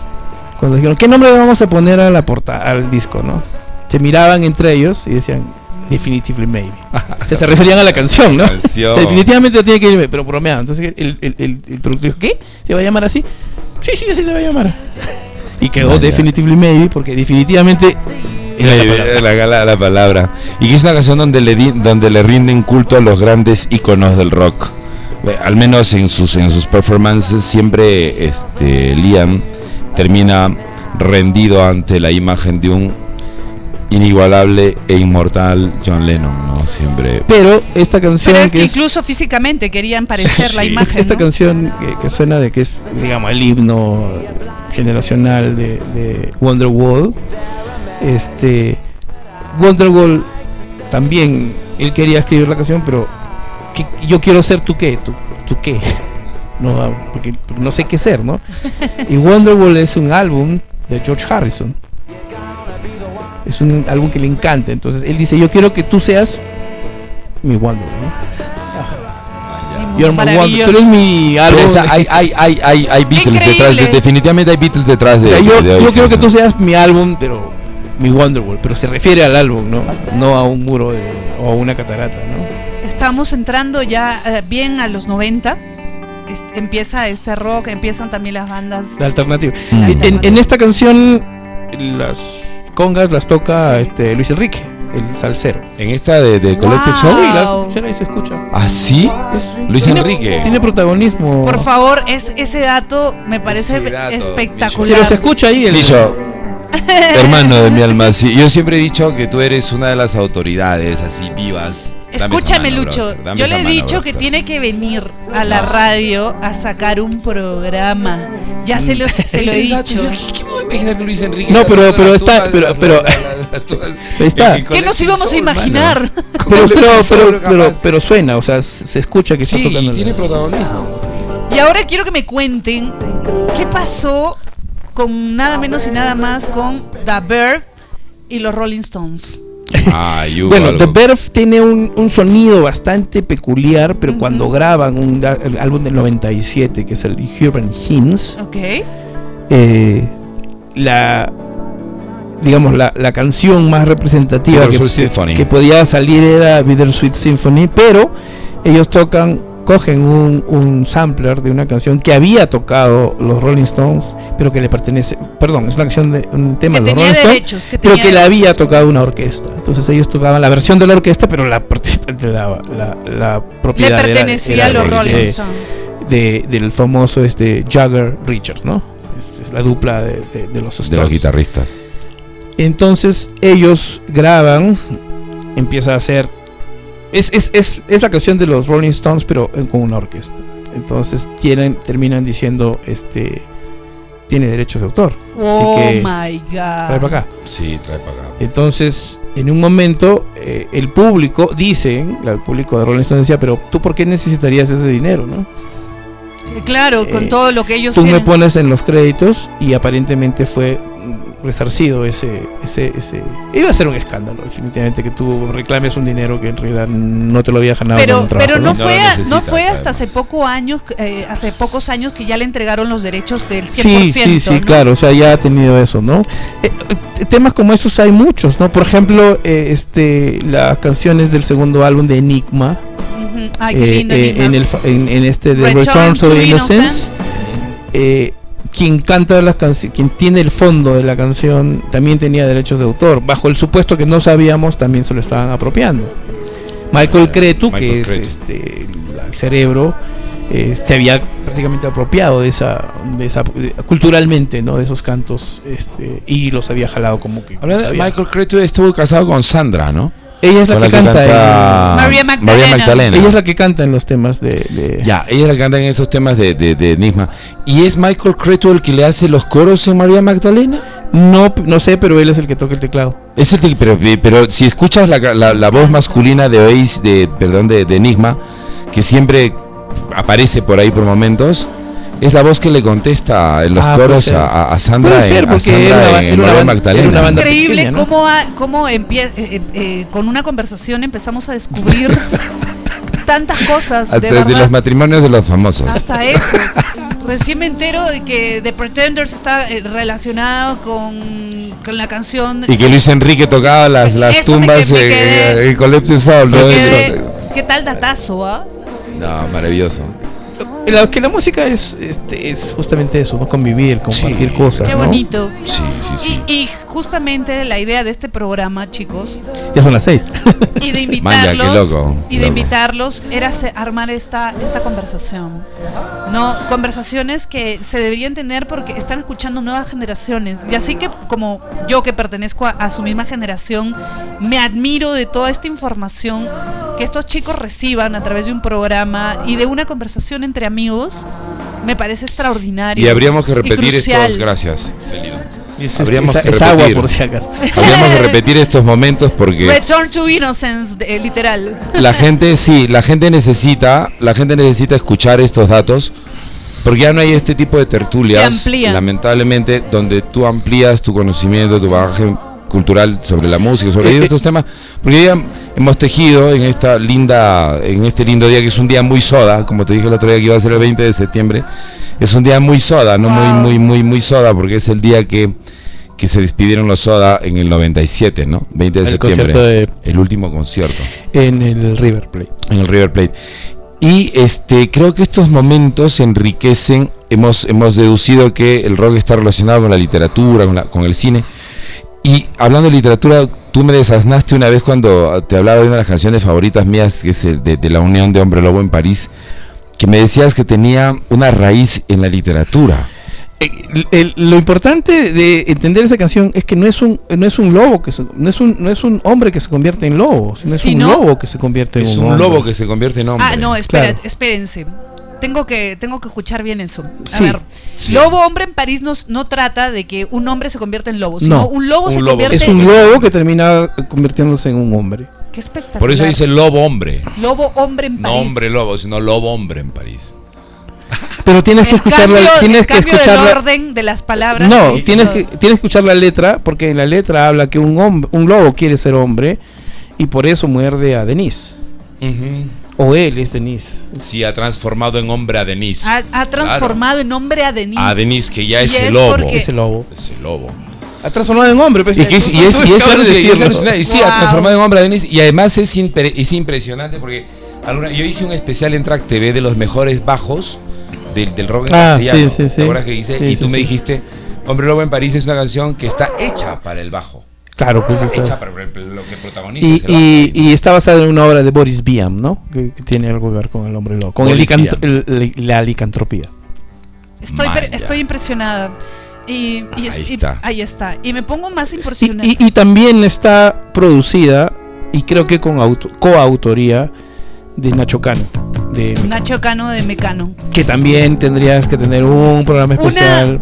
cuando dijeron, ¿qué nombre le vamos a poner a la portada, al disco, no? Se miraban entre ellos y decían Definitively Maybe. O sea, se referían a la canción, ¿no? O sea, definitivamente tiene que irme, pero bromeado. Entonces el productor dijo, ¿qué? ¿Se va a llamar así? Sí, así se va a llamar. Y quedó Definitively Maybe, porque definitivamente era la palabra. Y que es una canción donde le rinden culto a los grandes íconos del rock. Al menos en sus performances siempre Liam termina rendido ante la imagen de un inigualable e inmortal John Lennon, ¿no? Siempre. Pero esta canción, pero es que incluso físicamente querían parecer la imagen. Esta canción que suena de que es, digamos, el himno generacional de Wonderwall. Wonderwall también, él quería escribir la canción, pero yo quiero ser tú qué. No, porque no sé qué ser, ¿no? Y Wonderwall es un álbum de George Harrison. Es un álbum que le encanta. Entonces él dice, yo quiero que tú seas mi Wonderwall, ¿no? You're my Wonder, tú eres mi álbum. O sea, hay Beatles detrás, definitivamente hay Beatles detrás de. O sea, yo quiero que tú seas mi álbum, pero mi Wonderwall, pero se refiere al álbum, no a un muro o a una catarata, ¿no? Estamos entrando ya bien a los 90. Empieza este rock, empiezan también las bandas. La alternativa. En esta canción las congas las toca Luis Enrique, el salsero. En esta de Collective Soul. Sí, ahí se escucha. ¿Ah, sí? Luis Enrique. Tiene protagonismo. Por favor, ese dato me parece espectacular. Pero se escucha ahí el Licho, hermano de mi alma, sí. Yo siempre he dicho que tú eres una de las autoridades así vivas. Escúchame, Lucho, yo le he dicho que tiene que venir a la radio a sacar un programa. Ya se lo he dicho. ¿Qué me voy a imaginar que Luis Enrique? No, pero está. ¿Qué nos íbamos a imaginar? Pero suena, o sea, se escucha que está tocando. Tiene protagonismo. Y ahora quiero que me cuenten qué pasó con nada menos y nada más con The Verve y los Rolling Stones. Bueno, The Verve tiene un sonido bastante peculiar, pero cuando graban el álbum del 97, que es el Urban Hymns, la canción más representativa que podía salir era Bittersweet Symphony, pero ellos cogen un sampler de una canción que había tocado los Rolling Stones, pero que le pertenece, perdón, es una canción de un tema de los Rolling Stones, pero que la había tocado una orquesta. Entonces ellos tocaban la versión de la orquesta, pero la propiedad le pertenecía a los Rolling Stones. Del famoso Jagger Richards, ¿no? Es la dupla de los Stones, de los guitarristas. Entonces ellos graban, empieza a hacer es la canción de los Rolling Stones, pero con una orquesta. Entonces terminan diciendo tiene derechos de autor. Oh, así que my God. Trae para acá. Sí, trae para acá. Entonces, en un momento, el público el público de Rolling Stones decía, pero ¿tú por qué necesitarías ese dinero, no? Claro, con todo lo que ellos tú tienen. Me pones en los créditos, y aparentemente fue resarcido ese iba a ser un escándalo, definitivamente, que tú reclames un dinero que en realidad no te lo había ganado con un trabajo, pero no fue hasta hace pocos años que ya le entregaron los derechos del 100%. Sí, ¿no? claro, o sea, ya ha tenido eso, ¿no? Temas como esos hay muchos, ¿no? Por ejemplo, las canciones del segundo álbum de Enigma. Ay, qué lindo, Enigma. En de Return to Innocence, quien canta las canciones, quien tiene el fondo de la canción, también tenía derechos de autor, bajo el supuesto que no sabíamos, también se lo estaban apropiando. Michael Cretu, que es el cerebro, se había prácticamente apropiado de esa culturalmente, ¿no? De esos cantos, y los había jalado como que. Michael Cretu estuvo casado con Sandra, ¿no? Ella es la que canta María Magdalena. Ella es la que canta en los temas de... Ya, ella es la que canta en esos temas de Enigma. ¿Y es Michael Cretu el que le hace los coros en María Magdalena? No sé, pero él es el que toca el teclado. Es pero si escuchas la voz masculina de Enigma, que siempre aparece por ahí por momentos, es la voz que le contesta en los coros a Sandra en María Magdalena. Es increíble, ¿no? cómo con una conversación empezamos a descubrir tantas cosas de los matrimonios de los famosos. Hasta eso. Recién me entero de que The Pretenders está relacionado con la canción. Y que Luis Enrique tocaba las tumbas en Collective Soul. ¿Qué tal datazo, ah? No, maravilloso. Que la música es justamente eso, ¿no? Convivir, compartir cosas. Qué bonito. ¿No? Sí. Y justamente la idea de este programa, chicos, ya son las 6. y de invitarlos era armar esta conversación, no, conversaciones que se deberían tener porque están escuchando nuevas generaciones, y así que como yo, que pertenezco a su misma generación, me admiro de toda esta información que estos chicos reciban a través de un programa y de una conversación entre amigos. Me parece extraordinario. Y habríamos que repetir estos. Gracias, Felido. Es agua, por si acaso. Habríamos que repetir estos momentos porque Return to Innocence, literal. La gente necesita escuchar estos datos, porque ya no hay este tipo de tertulias, lamentablemente, donde tú amplías tu conocimiento, tu bagaje cultural sobre la música, sobre estos temas, porque ya hemos tejido en este lindo día, que es un día muy soda, como te dije el otro día que iba a ser el 20 de septiembre, es un día muy soda, ¿no? Wow. Muy soda, porque es el día que se despidieron los Soda en el 97, ¿no? 20 de septiembre, el último concierto. En el River Plate. Y creo que estos momentos enriquecen, hemos deducido que el rock está relacionado con la literatura, con el cine. Y hablando de literatura, tú me desasnaste una vez cuando te hablaba de una de las canciones favoritas mías, que es de la Unión de Hombre Lobo en París, que me decías que tenía una raíz en la literatura. Lo importante de entender esa canción es que no es un lobo, no es un hombre que se convierte en lobo, sino es un lobo que se convierte en un hombre. Es un lobo que se convierte en hombre. Espérense. Tengo que escuchar bien eso. A ver, Lobo Hombre en París no trata de que un hombre se convierta en lobo, sino un lobo se convierte en... Es un lobo que termina convirtiéndose en un hombre. Qué espectacular. Por eso dice Lobo Hombre. Lobo Hombre en París. No hombre lobo, sino Lobo Hombre en París. Pero tienes que escucharla. Tienes que escuchar el orden de las palabras. No, tienes que escuchar la letra, porque en la letra habla que un lobo quiere ser hombre y por eso muerde a Denise. O él es Denise. Sí, ha transformado en hombre a Denise. Ha transformado en hombre a Denise. A Denise, que ya es el lobo. Es el lobo. Es el lobo. Ha transformado en hombre. Pues, y es alucinante. Y sí, ha transformado en hombre a Denise. Y además es impresionante porque yo hice un especial en Track TV de los mejores bajos del rock en castellano. Sí. ¿Te acuerdas que hice? Y tú me dijiste, Hombre Lobo en París es una canción que está hecha para el bajo. Claro, pues está hecha para lo que protagoniza. Y está basada en una obra de Boris Vian, ¿no? Que tiene algo que ver con el hombre lobo, con la licantropía. Estoy impresionada. Ahí está. Y me pongo más impresionada. Y también está producida, y creo que con coautoría de Nacho Cano. Nacho Cano de Mecano. Que también tendrías que tener un programa especial.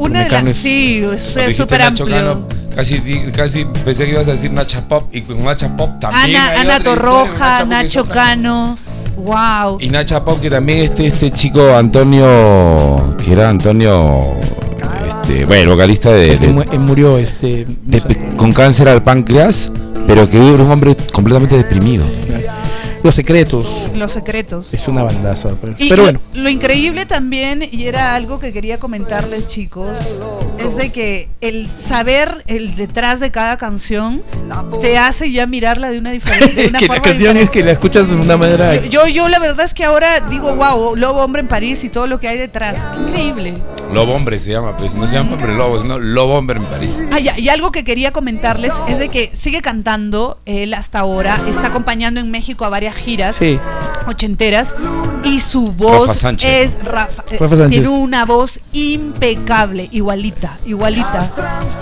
Sí, es súper amplio. Cano, casi pensé que ibas a decir Nacha Pop, y con Nacha Pop también. Ana Torroja, Nacho Cano. Wow. Y Nacha Pop, que también este chico Antonio, que era Antonio, bueno, vocalista murió con cáncer al páncreas, pero que era un hombre completamente deprimido. Los Secretos. Es una bandaza. Pero bueno. Lo increíble también, y era algo que quería comentarles, chicos, es de que el saber el detrás de cada canción te hace ya mirarla de una forma la canción diferente. Es que la escuchas de una manera. Yo la verdad es que ahora digo, wow, Lobo Hombre en París y todo lo que hay detrás. Increíble. Lobo Hombre se llama, pues no se llama Hombre Lobo, sino Lobo Hombre en París. Y algo que quería comentarles es de que sigue cantando él hasta ahora, está acompañando en México a varias giras ochenteras, y su voz es tiene una voz impecable, igualita.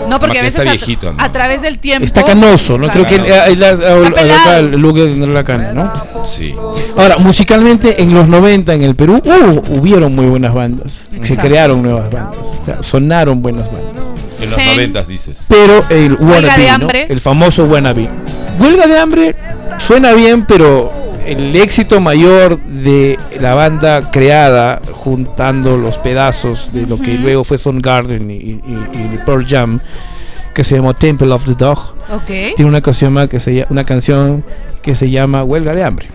No, porque a veces viejito, ¿no? A través del tiempo está canoso, ¿no? Creo que el look de la cana, ¿no? Sí. Ahora, musicalmente en los 90 en el Perú hubieron muy buenas bandas. Exacto. Se crearon nuevas bandas, o sea, sonaron buenas bandas. En los 90 dices. Pero el Huelga de Hambre, ¿no? El famoso Wannabe. Huelga de Hambre suena bien, pero el éxito mayor de la banda creada juntando los pedazos de lo que luego fue Soundgarden y Pearl Jam, que se llamó Temple of the Dog, tiene una canción que se llama Huelga de Hambre.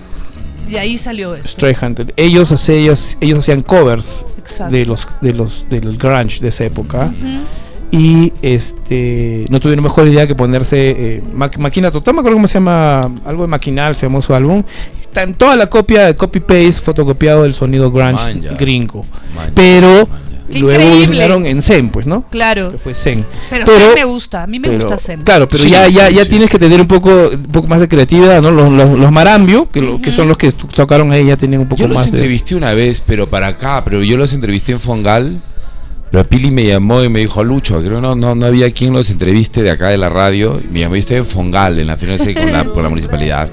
Y ahí salió esto. Stray Hunter. Ellos hacían covers del grunge de esa época. Y no tuvieron mejor idea que ponerse Máquina Total, me acuerdo cómo se llama, algo de Maquinal se llamó su álbum. Está en toda la copia de copy-paste, fotocopiado del sonido grunge gringo. Pero luego vinieron en Zen, pues, ¿no? Claro. Que fue Zen. Pero Zen me gusta, a mí me gusta Zen. Claro, pero ya tienes que tener un poco más de creatividad, ¿no? Los Marambio, que son los que tocaron ahí, ya tienen un poco más de... Yo los entrevisté una vez, pero yo los entrevisté en Fongal. Pero Pili me llamó y me dijo, Lucho, creo no había quien los entreviste de acá de la radio. Y me llamó, yo estoy en Fongal, en la final con la municipalidad.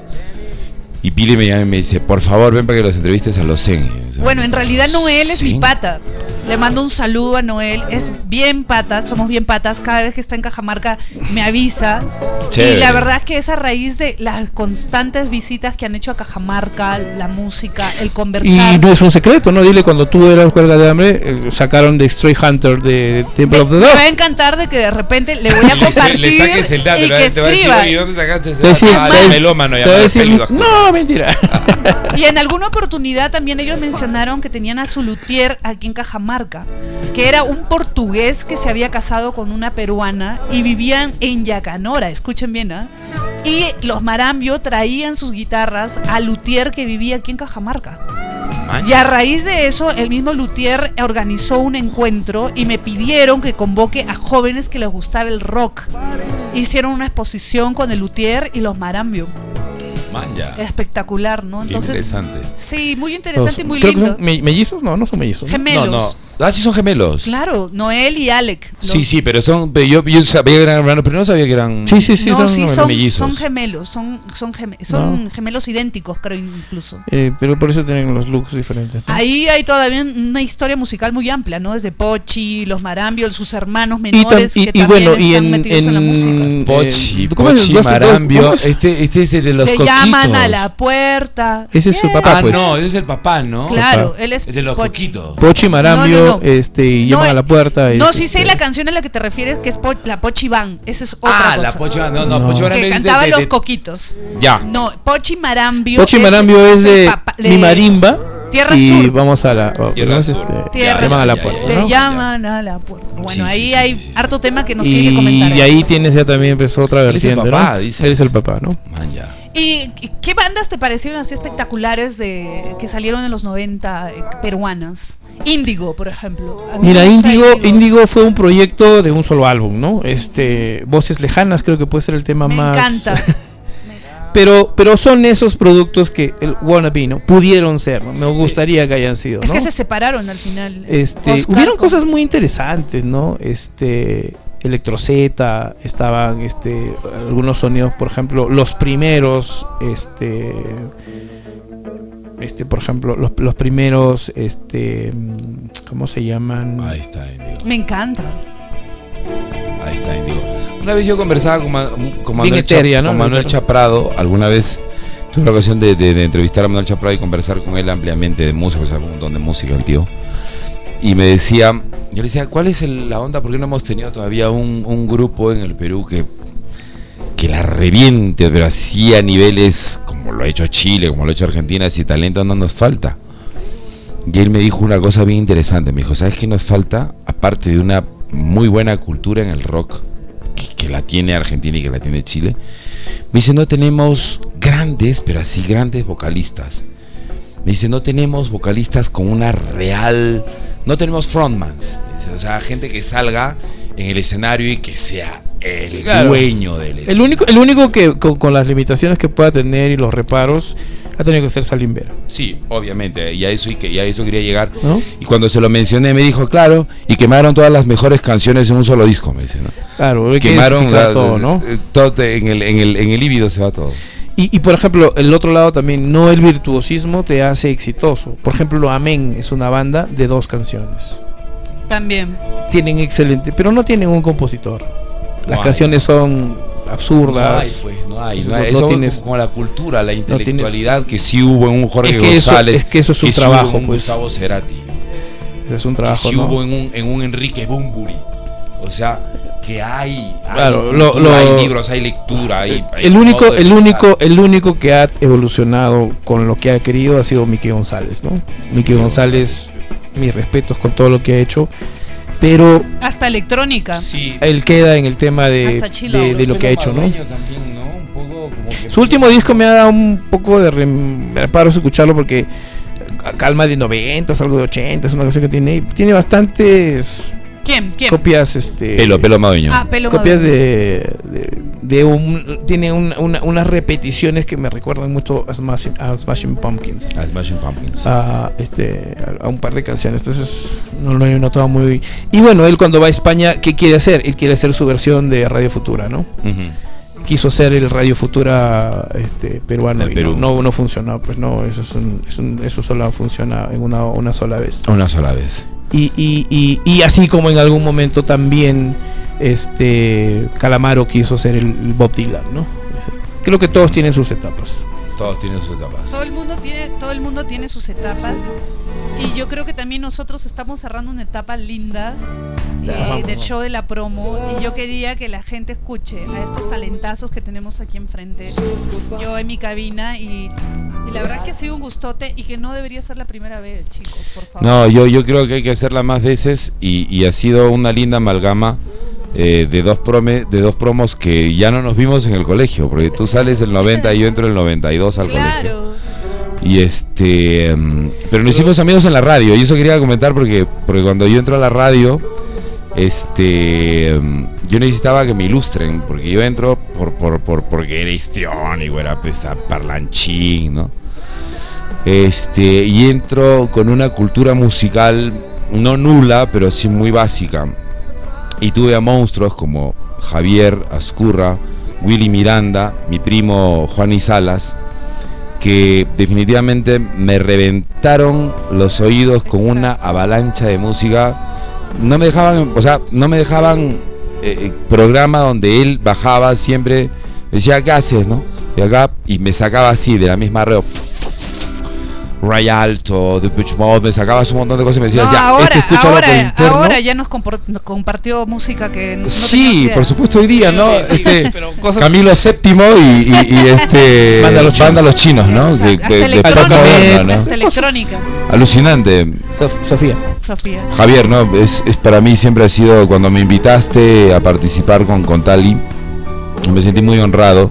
Y Pili me llama y me dice, por favor, ven para que los entrevistes a los Zen. O sea, bueno, en realidad Noel es mi pata. Le mando un saludo a Noel. Es bien pata, somos bien patas. Cada vez que está en Cajamarca me avisa. Chévere. Y la verdad es que es a raíz de las constantes visitas que han hecho a Cajamarca, la música, el conversar. Y no es un secreto, ¿no? Dile, cuando tú eras Huelga de Hambre, sacaron de Stray Hunter de Temple of the Dog. Me va a encantar de que de repente le voy a compartir le saques el dato, y que te va a decir, ¿y dónde sacaste ese dato? Melómano, no, mentira. Y en alguna oportunidad también ellos mencionaron que tenían a su luthier aquí en Cajamarca, que era un portugués que se había casado con una peruana y vivían en Yacanora, escuchen bien, ¿eh? Y los Marambio traían sus guitarras al luthier que vivía aquí en Cajamarca. Y a raíz de eso, el mismo luthier organizó un encuentro y me pidieron que convoque a jóvenes que les gustaba el rock. Hicieron una exposición con el luthier y los Marambio. Espectacular, ¿no? Entonces, interesante. Sí, muy interesante y muy lindo. ¿Mellizos? No son mellizos. Gemelos. Ah, sí son gemelos. Claro, Noel y Alec. Sí, pero son... Yo sabía que eran hermanos, pero no sabía que eran... Sí, son mellizos. Son gemelos, son gemelos idénticos, creo, incluso. Pero por eso tienen los looks diferentes, ¿no? Ahí hay todavía una historia musical muy amplia, ¿no? Desde Pochi, los Marambio, sus hermanos menores que también están metidos en la música. Pochi, Marambio, este es el de los coquitos. Le llaman a la puerta. Ese es su papá, pues. No, ese es el papá, ¿no? Claro, él es de los coquitos. Pochi, Marambio, y llaman a la puerta. Sí sé la canción a la que te refieres, que es la Pochi Van. Esa es otra cosa. La Pochi Van, no. Pochi Van que cantaba los coquitos. Ya. No, Pochi Marambio. Pochi Marambio es de Mi Marimba. Tierra y Sur. Vamos a la llaman a la puerta. Le llaman a la puerta. Bueno, ahí hay harto tema que nos tiene que comentar. Y de ahí tienes ya también empezó otra vertiente, ¿no? Él es el papá, ¿no? ¿Y qué bandas te parecieron así espectaculares que salieron en los 90 peruanas? Índigo, por ejemplo. Mira, Índigo fue un proyecto de un solo álbum, ¿no? Voces Lejanas creo que puede ser el tema más... Me encanta. Pero son esos productos que el Wannabe, ¿no? Pudieron ser, ¿no? Me gustaría que hayan sido, ¿no? Es que se separaron al final. Hubieron cosas muy interesantes, ¿no? Electrozeta, estaban algunos sonidos, por ejemplo, los primeros, por ejemplo, los primeros, ¿cómo se llaman? Ahí está, Índigo. Me encanta. Ahí está, Índigo. Una vez yo conversaba con Manuel Chaprado, alguna vez tuve la ocasión de entrevistar a Manuel Chaprado y conversar con él ampliamente de música, o sea, un montón de música el tío. Y me decía, yo le decía, ¿cuál es la onda? ¿Por qué no hemos tenido todavía un grupo en el Perú que la reviente, pero así a niveles como lo ha hecho Chile, como lo ha hecho Argentina? Si talento no nos falta. Y él me dijo una cosa bien interesante, me dijo, ¿sabes qué nos falta? Aparte de una muy buena cultura en el rock, que la tiene Argentina y que la tiene Chile, me dice, no tenemos grandes, pero así grandes vocalistas. Me dice, no tenemos vocalistas con una real... No tenemos frontmans. O sea, gente que salga en el escenario y que sea el dueño del escenario. El único que con las limitaciones que pueda tener y los reparos ha tenido que ser Salim Vera. Sí, obviamente, y a eso quería llegar, ¿no? Y cuando se lo mencioné me dijo, claro, y quemaron todas las mejores canciones en un solo disco, me dice, ¿no? Claro, quemaron todo, ¿no? Todo en el líbido se va todo. Y por ejemplo, el otro lado también, no el virtuosismo te hace exitoso. Por ejemplo, Amén es una banda de 2 canciones. También. Tienen excelente, pero no tienen un compositor. Las canciones son absurdas. No hay. Eso tienes, como la cultura, la intelectualidad que sí hubo en un Jorge González. Eso es un trabajo, un Gustavo Cerati. Ese es un trabajo, que sí hubo en un Enrique Bunbury. O sea, que hay libros, hay lectura, el único que ha evolucionado con lo que ha querido ha sido Miki González, ¿no? Miki González, mis respetos con todo lo que ha hecho, pero hasta electrónica. Sí, él queda en el tema de lo que ha hecho, ¿no? También, ¿no? Un poco como que su último disco me ha dado un poco de reparo escucharlo porque calma de 90, algo de 80, es una canción que tiene bastantes ¿Quién? Copias, Pelo Madueño. Pelo copias Madueño. Tiene unas repeticiones que me recuerdan mucho a Smashing Pumpkins. A un par de canciones. Entonces no lo he notado muy. Y bueno, él cuando va a España, ¿qué quiere hacer? Él quiere hacer su versión de Radio Futura, ¿no? Uh-huh. Quiso ser el Radio Futura peruano y no funcionó, pues no, eso solo funciona en una sola vez. Una sola vez. Y así como en algún momento también Calamaro quiso ser el Bob Dylan, ¿no? Creo que todos tienen sus etapas. Todo el mundo tiene sus etapas. Y yo creo que también nosotros estamos cerrando una etapa linda del show de la promo. Y yo quería que la gente escuche a estos talentazos que tenemos aquí enfrente. Yo en mi cabina y la verdad que ha sido un gustote y que no debería ser la primera vez, chicos, por favor. No, yo creo que hay que hacerla más veces y ha sido una linda amalgama de dos promos que ya no nos vimos en el colegio, porque tú sales el 90 y yo entro el 92 al colegio. Y pero nos hicimos amigos en la radio, y eso quería comentar porque cuando yo entro a la radio, yo necesitaba que me ilustren, porque yo entro porque era histriónico, era parlanchín, ¿no? Y entro con una cultura musical no nula, pero sí muy básica. Y tuve a monstruos como Javier Azcurra, Willy Miranda, mi primo Juan Salas, que definitivamente me reventaron los oídos con una avalancha de música. No me dejaban programa donde él bajaba siempre, decía, ¿qué haces, no? Y me sacaba así de la misma red, Ray Alto, The Pitch Mode, me sacabas un montón de cosas y me decías, ahora ya nos compartió música que no sí, por supuesto hoy día, ¿no? Camilo VII y Banda Los Chinos, ¿no? Hasta electrónica. Alucinante. Sofía. Javier, ¿no? Es para mí siempre ha sido, cuando me invitaste a participar con Tali, me sentí muy honrado.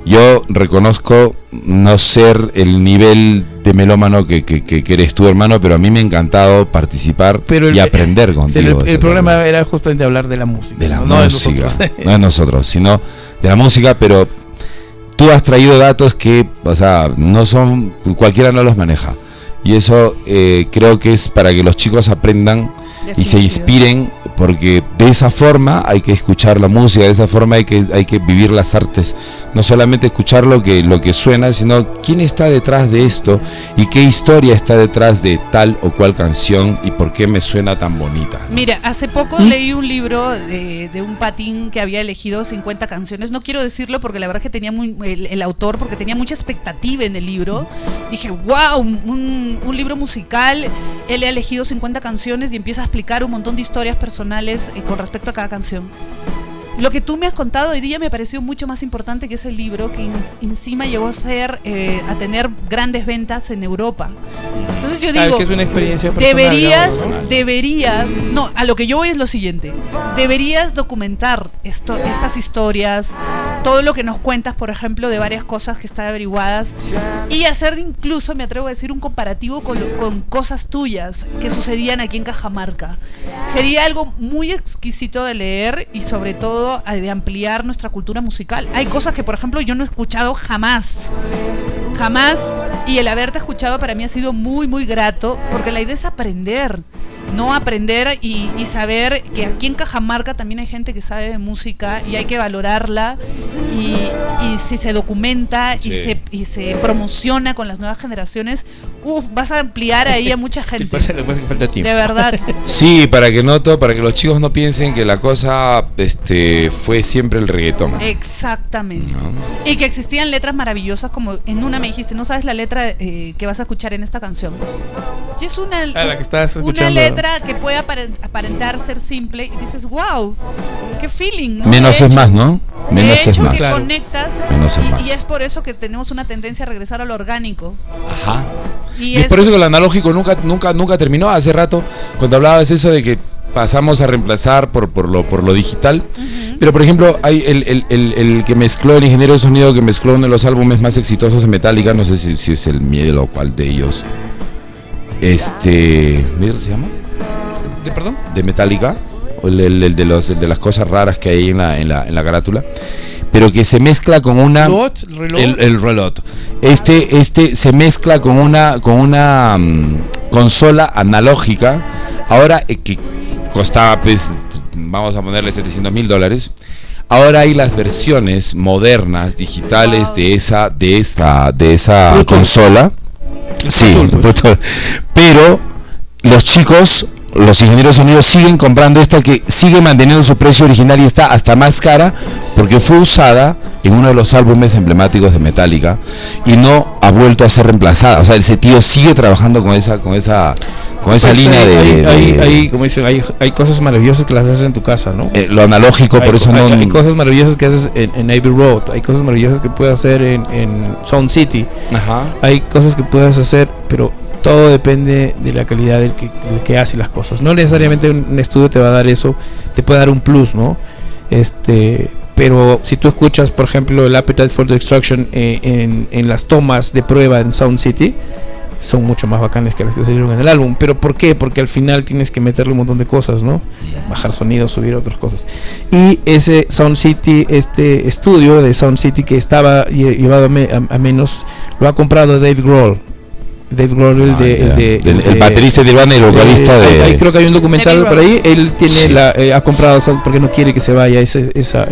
Yo reconozco no ser el nivel de melómano que eres tú, hermano, pero a mí me ha encantado participar y aprender contigo. El programa era justamente hablar de la música. De la música, no de nosotros, sino de la música, pero tú has traído datos que, o sea, no son, cualquiera no los maneja. Y eso creo que es para que los chicos aprendan y se inspiren, porque de esa forma hay que escuchar la música, de esa forma hay que vivir las artes, no solamente escuchar lo que suena, sino quién está detrás de esto y qué historia está detrás de tal o cual canción y por qué me suena tan bonita, ¿no? Mira, hace poco leí un libro de un patín que había elegido 50 canciones, no quiero decirlo porque la verdad es que tenía el autor, porque tenía mucha expectativa en el libro, dije, wow, un libro musical, él ha elegido 50 canciones y empieza a explicar un montón de historias personales con respecto a cada canción. Lo que tú me has contado hoy día me pareció mucho más importante que ese libro, que encima llegó a tener grandes ventas en Europa. Entonces yo digo, que es una experiencia deberías, no, a lo que yo voy es lo siguiente, deberías documentar estas historias, todo lo que nos cuentas, por ejemplo, de varias cosas que están averiguadas, y hacer incluso, me atrevo a decir, un comparativo con cosas tuyas que sucedían aquí en Cajamarca. Sería algo muy exquisito de leer y sobre todo de ampliar nuestra cultura musical. Hay cosas que, por ejemplo, yo no he escuchado jamás, y el haberte escuchado para mí ha sido muy, muy grato, porque la idea es aprender y saber que aquí en Cajamarca también hay gente que sabe de música y hay que valorarla, y si se documenta y se promociona con las nuevas generaciones, vas a ampliar ahí a mucha gente. De verdad. Sí, para que los chicos no piensen que la cosa fue siempre el reggaetón. Exactamente. ¿No? Y que existían letras maravillosas, como en una me dijiste, no sabes la letra que vas a escuchar en esta canción. Y es una letra que puede aparentar ser simple y dices, wow, qué feeling, ¿no? Menos es más, ¿no? Menos es más. Que conectas, menos es más. Y es por eso que tenemos una tendencia a regresar a lo orgánico. Ajá. Y es por eso que lo analógico nunca terminó. Hace rato, cuando hablabas eso de que pasamos a reemplazar por lo digital. Uh-huh. Pero por ejemplo, hay el que mezcló, el ingeniero de sonido que mezcló uno de los álbumes más exitosos de Metallica, no sé si es el Middle o cuál de ellos. ¿Middle se llama? ¿Perdón? De Metallica, o el de las cosas raras que hay en la carátula, pero que se mezcla con una el reloj. Se mezcla con una consola analógica. Ahora que costaba, pues, vamos a ponerle $700,000. Ahora hay las versiones modernas digitales de esa consola. Sí, pero los chicos, los ingenieros de sonido, siguen comprando esta, que sigue manteniendo su precio original y está hasta más cara porque fue usada en uno de los álbumes emblemáticos de Metallica y no ha vuelto a ser reemplazada. O sea, ese tío sigue trabajando con esa línea de... Hay cosas maravillosas que las haces en tu casa, ¿no? Lo analógico, por eso no... Hay cosas maravillosas que haces en Abbey Road, hay cosas maravillosas que puedes hacer en Sound City. Ajá. Hay cosas que puedes hacer, pero todo depende de la calidad del que hace las cosas. No necesariamente un estudio te va a dar eso, te puede dar un plus, ¿no? Pero si tú escuchas, por ejemplo, el Appetite for Destruction en las tomas de prueba en Sound City, son mucho más bacanes que las que salieron en el álbum. ¿Pero por qué? Porque al final tienes que meterle un montón de cosas, ¿no? Bajar sonido, subir otras cosas. Y ese Sound City, este estudio de Sound City que estaba llevado a menos, lo ha comprado Dave Grohl. Dave Grohl, el baterista de Nirvana y el vocalista de... Ahí creo que hay un documental por ahí. Él tiene ha comprado porque no quiere que se vaya esa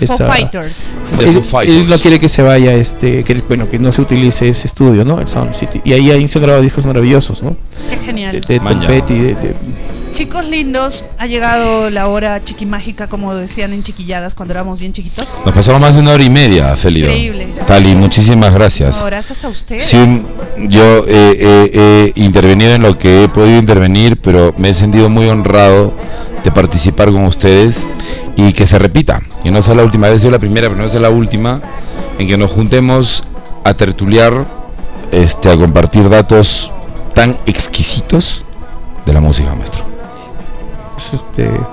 Foo Fighters. Él no quiere que se vaya que no se utilice ese estudio, ¿no? El Sound City. Y ahí se han grabado discos maravillosos, ¿no? Qué genial. De Tom Petty, Chicos lindos, ha llegado la hora chiquimágica, como decían en Chiquilladas cuando éramos bien chiquitos. Nos pasamos más de 1 hora y media, Felido. Increíble. Tali, muchísimas gracias. No, gracias a ustedes. Sí, yo he intervenido en lo que he podido intervenir, pero me he sentido muy honrado de participar con ustedes y que se repita. Y no sea la última vez, es la primera, pero no sea la última, en que nos juntemos a tertuliar, a compartir datos tan exquisitos de la música, maestro.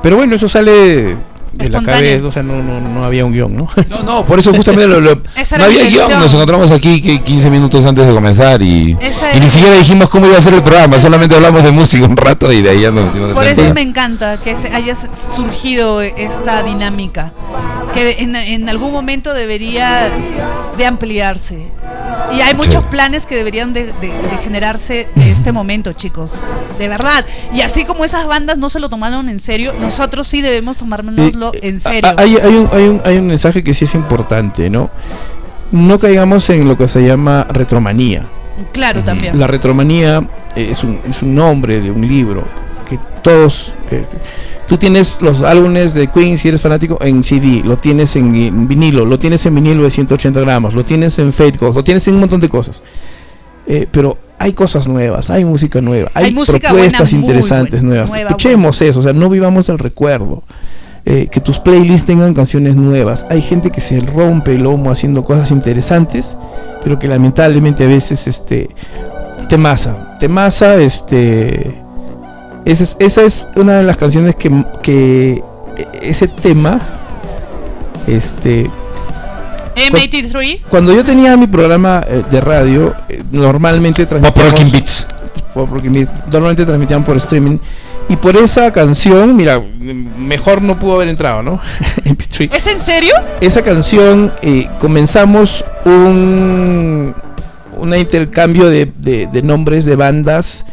Pero bueno, eso sale de la cabeza, o sea, no había un guión, ¿no? No, por eso justamente no había guión, nos encontramos aquí 15 minutos antes de comenzar y ni siquiera dijimos cómo iba a ser el programa, solamente hablamos de música un rato y de ahí ya nos metimos. Por eso me encanta que haya surgido esta dinámica, que en algún momento debería de ampliarse. Y hay muchos planes que deberían de generarse de este momento, chicos, de verdad. Y así como esas bandas no se lo tomaron en serio, nosotros sí debemos tomárnoslo en serio. Hay un mensaje que sí es importante, ¿no? No caigamos en lo que se llama retromanía. Claro, también. La retromanía es un nombre de un libro que todos... Tú tienes los álbumes de Queen, si eres fanático, en CD, lo tienes en vinilo, lo tienes en vinilo de 180 gramos, lo tienes en Fate Goals, lo tienes en un montón de cosas. Pero hay cosas nuevas, hay música nueva, hay propuestas interesantes nuevas. Escuchemos eso, o sea, no vivamos el recuerdo. Que tus playlists tengan canciones nuevas. Hay gente que se rompe el lomo haciendo cosas interesantes, pero que lamentablemente a veces te masa. Esa es una de las canciones que ese tema M83. Cuando yo tenía mi programa de radio, normalmente normalmente transmitían por streaming, y por esa canción, mira, mejor no pudo haber entrado, ¿no? MP3. ¿Es en serio? Esa canción comenzamos un intercambio de nombres de bandas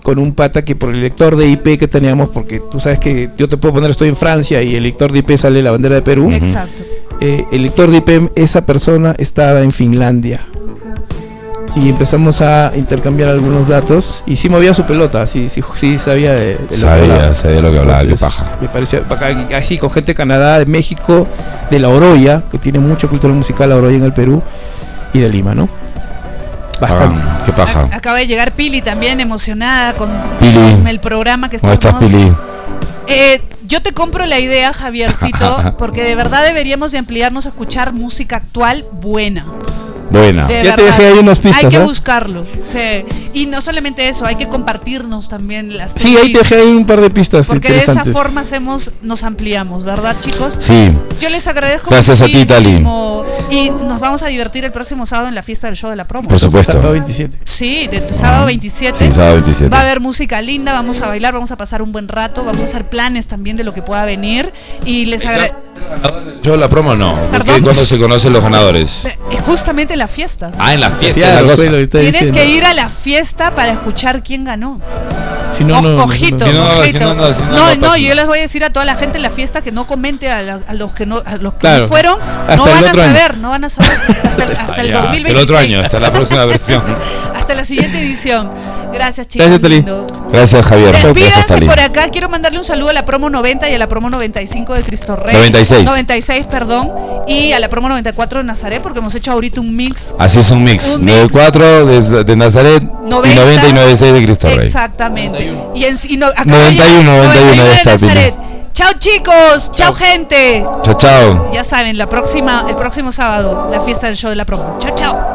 con un pata que por el lector de IP que teníamos, porque tú sabes que yo te puedo poner estoy en Francia y el lector de IP sale la bandera de Perú. Exacto. El lector de IP, esa persona estaba en Finlandia y empezamos a intercambiar algunos datos y sí movía su pelota, sí sabía de lo que hablaba. Sabía lo que hablaba. Entonces, qué paja. Me parecía así con gente de Canadá, de México, de La Oroya, que tiene mucha cultura musical La Oroya en el Perú, y de Lima, ¿no? Bastante. Qué paja. Acaba de llegar Pili también emocionada con el programa que estamos. ¿Cómo estás, Pili? Yo te compro la idea, Javiercito, porque de verdad deberíamos de ampliarnos a escuchar música actual buena. Buena. Ya te dejé ahí unas pistas. Hay que buscarlo. Sí. Y no solamente eso, hay que compartirnos también las pistas. Sí, ahí te dejé ahí un par de pistas. Porque de esa forma nos ampliamos, ¿verdad, chicos? Sí. Yo les agradezco gracias muchísimo. A ti, Tali. Y nos vamos a divertir el próximo sábado en la fiesta del show de la promo. Por supuesto. Sábado 27. Sí, sábado 27. Sí, sábado 27. Va a haber música linda, vamos a bailar, vamos a pasar un buen rato, vamos a hacer planes también de lo que pueda venir. Y les agradezco. Yo la promo no, porque cuando se conocen los ganadores. Justamente en la fiesta. En la fiesta. Tienes que ir a la fiesta para escuchar quién ganó. Si no, ojito. No, yo les voy a decir a toda la gente en la fiesta que no comente a los que no fueron, no van a saber hasta el 2026. El otro año, hasta la próxima versión. Hasta la siguiente edición. Gracias, chicos. Gracias, Tali. Gracias, Javier. Despídanse por acá. Quiero mandarle un saludo a la promo 90 y a la promo 95 de Cristo Rey. 96, perdón. Y a la promo 94 de Nazaret, porque hemos hecho ahorita un mix. Así es, un mix. 94 de Nazaret 90 y 96 de Cristo Rey. Exactamente. 91 de Nazaret. Chao, chicos. Chao, gente. Chao. Ya saben, el próximo sábado, la fiesta del show de la promo. Chao.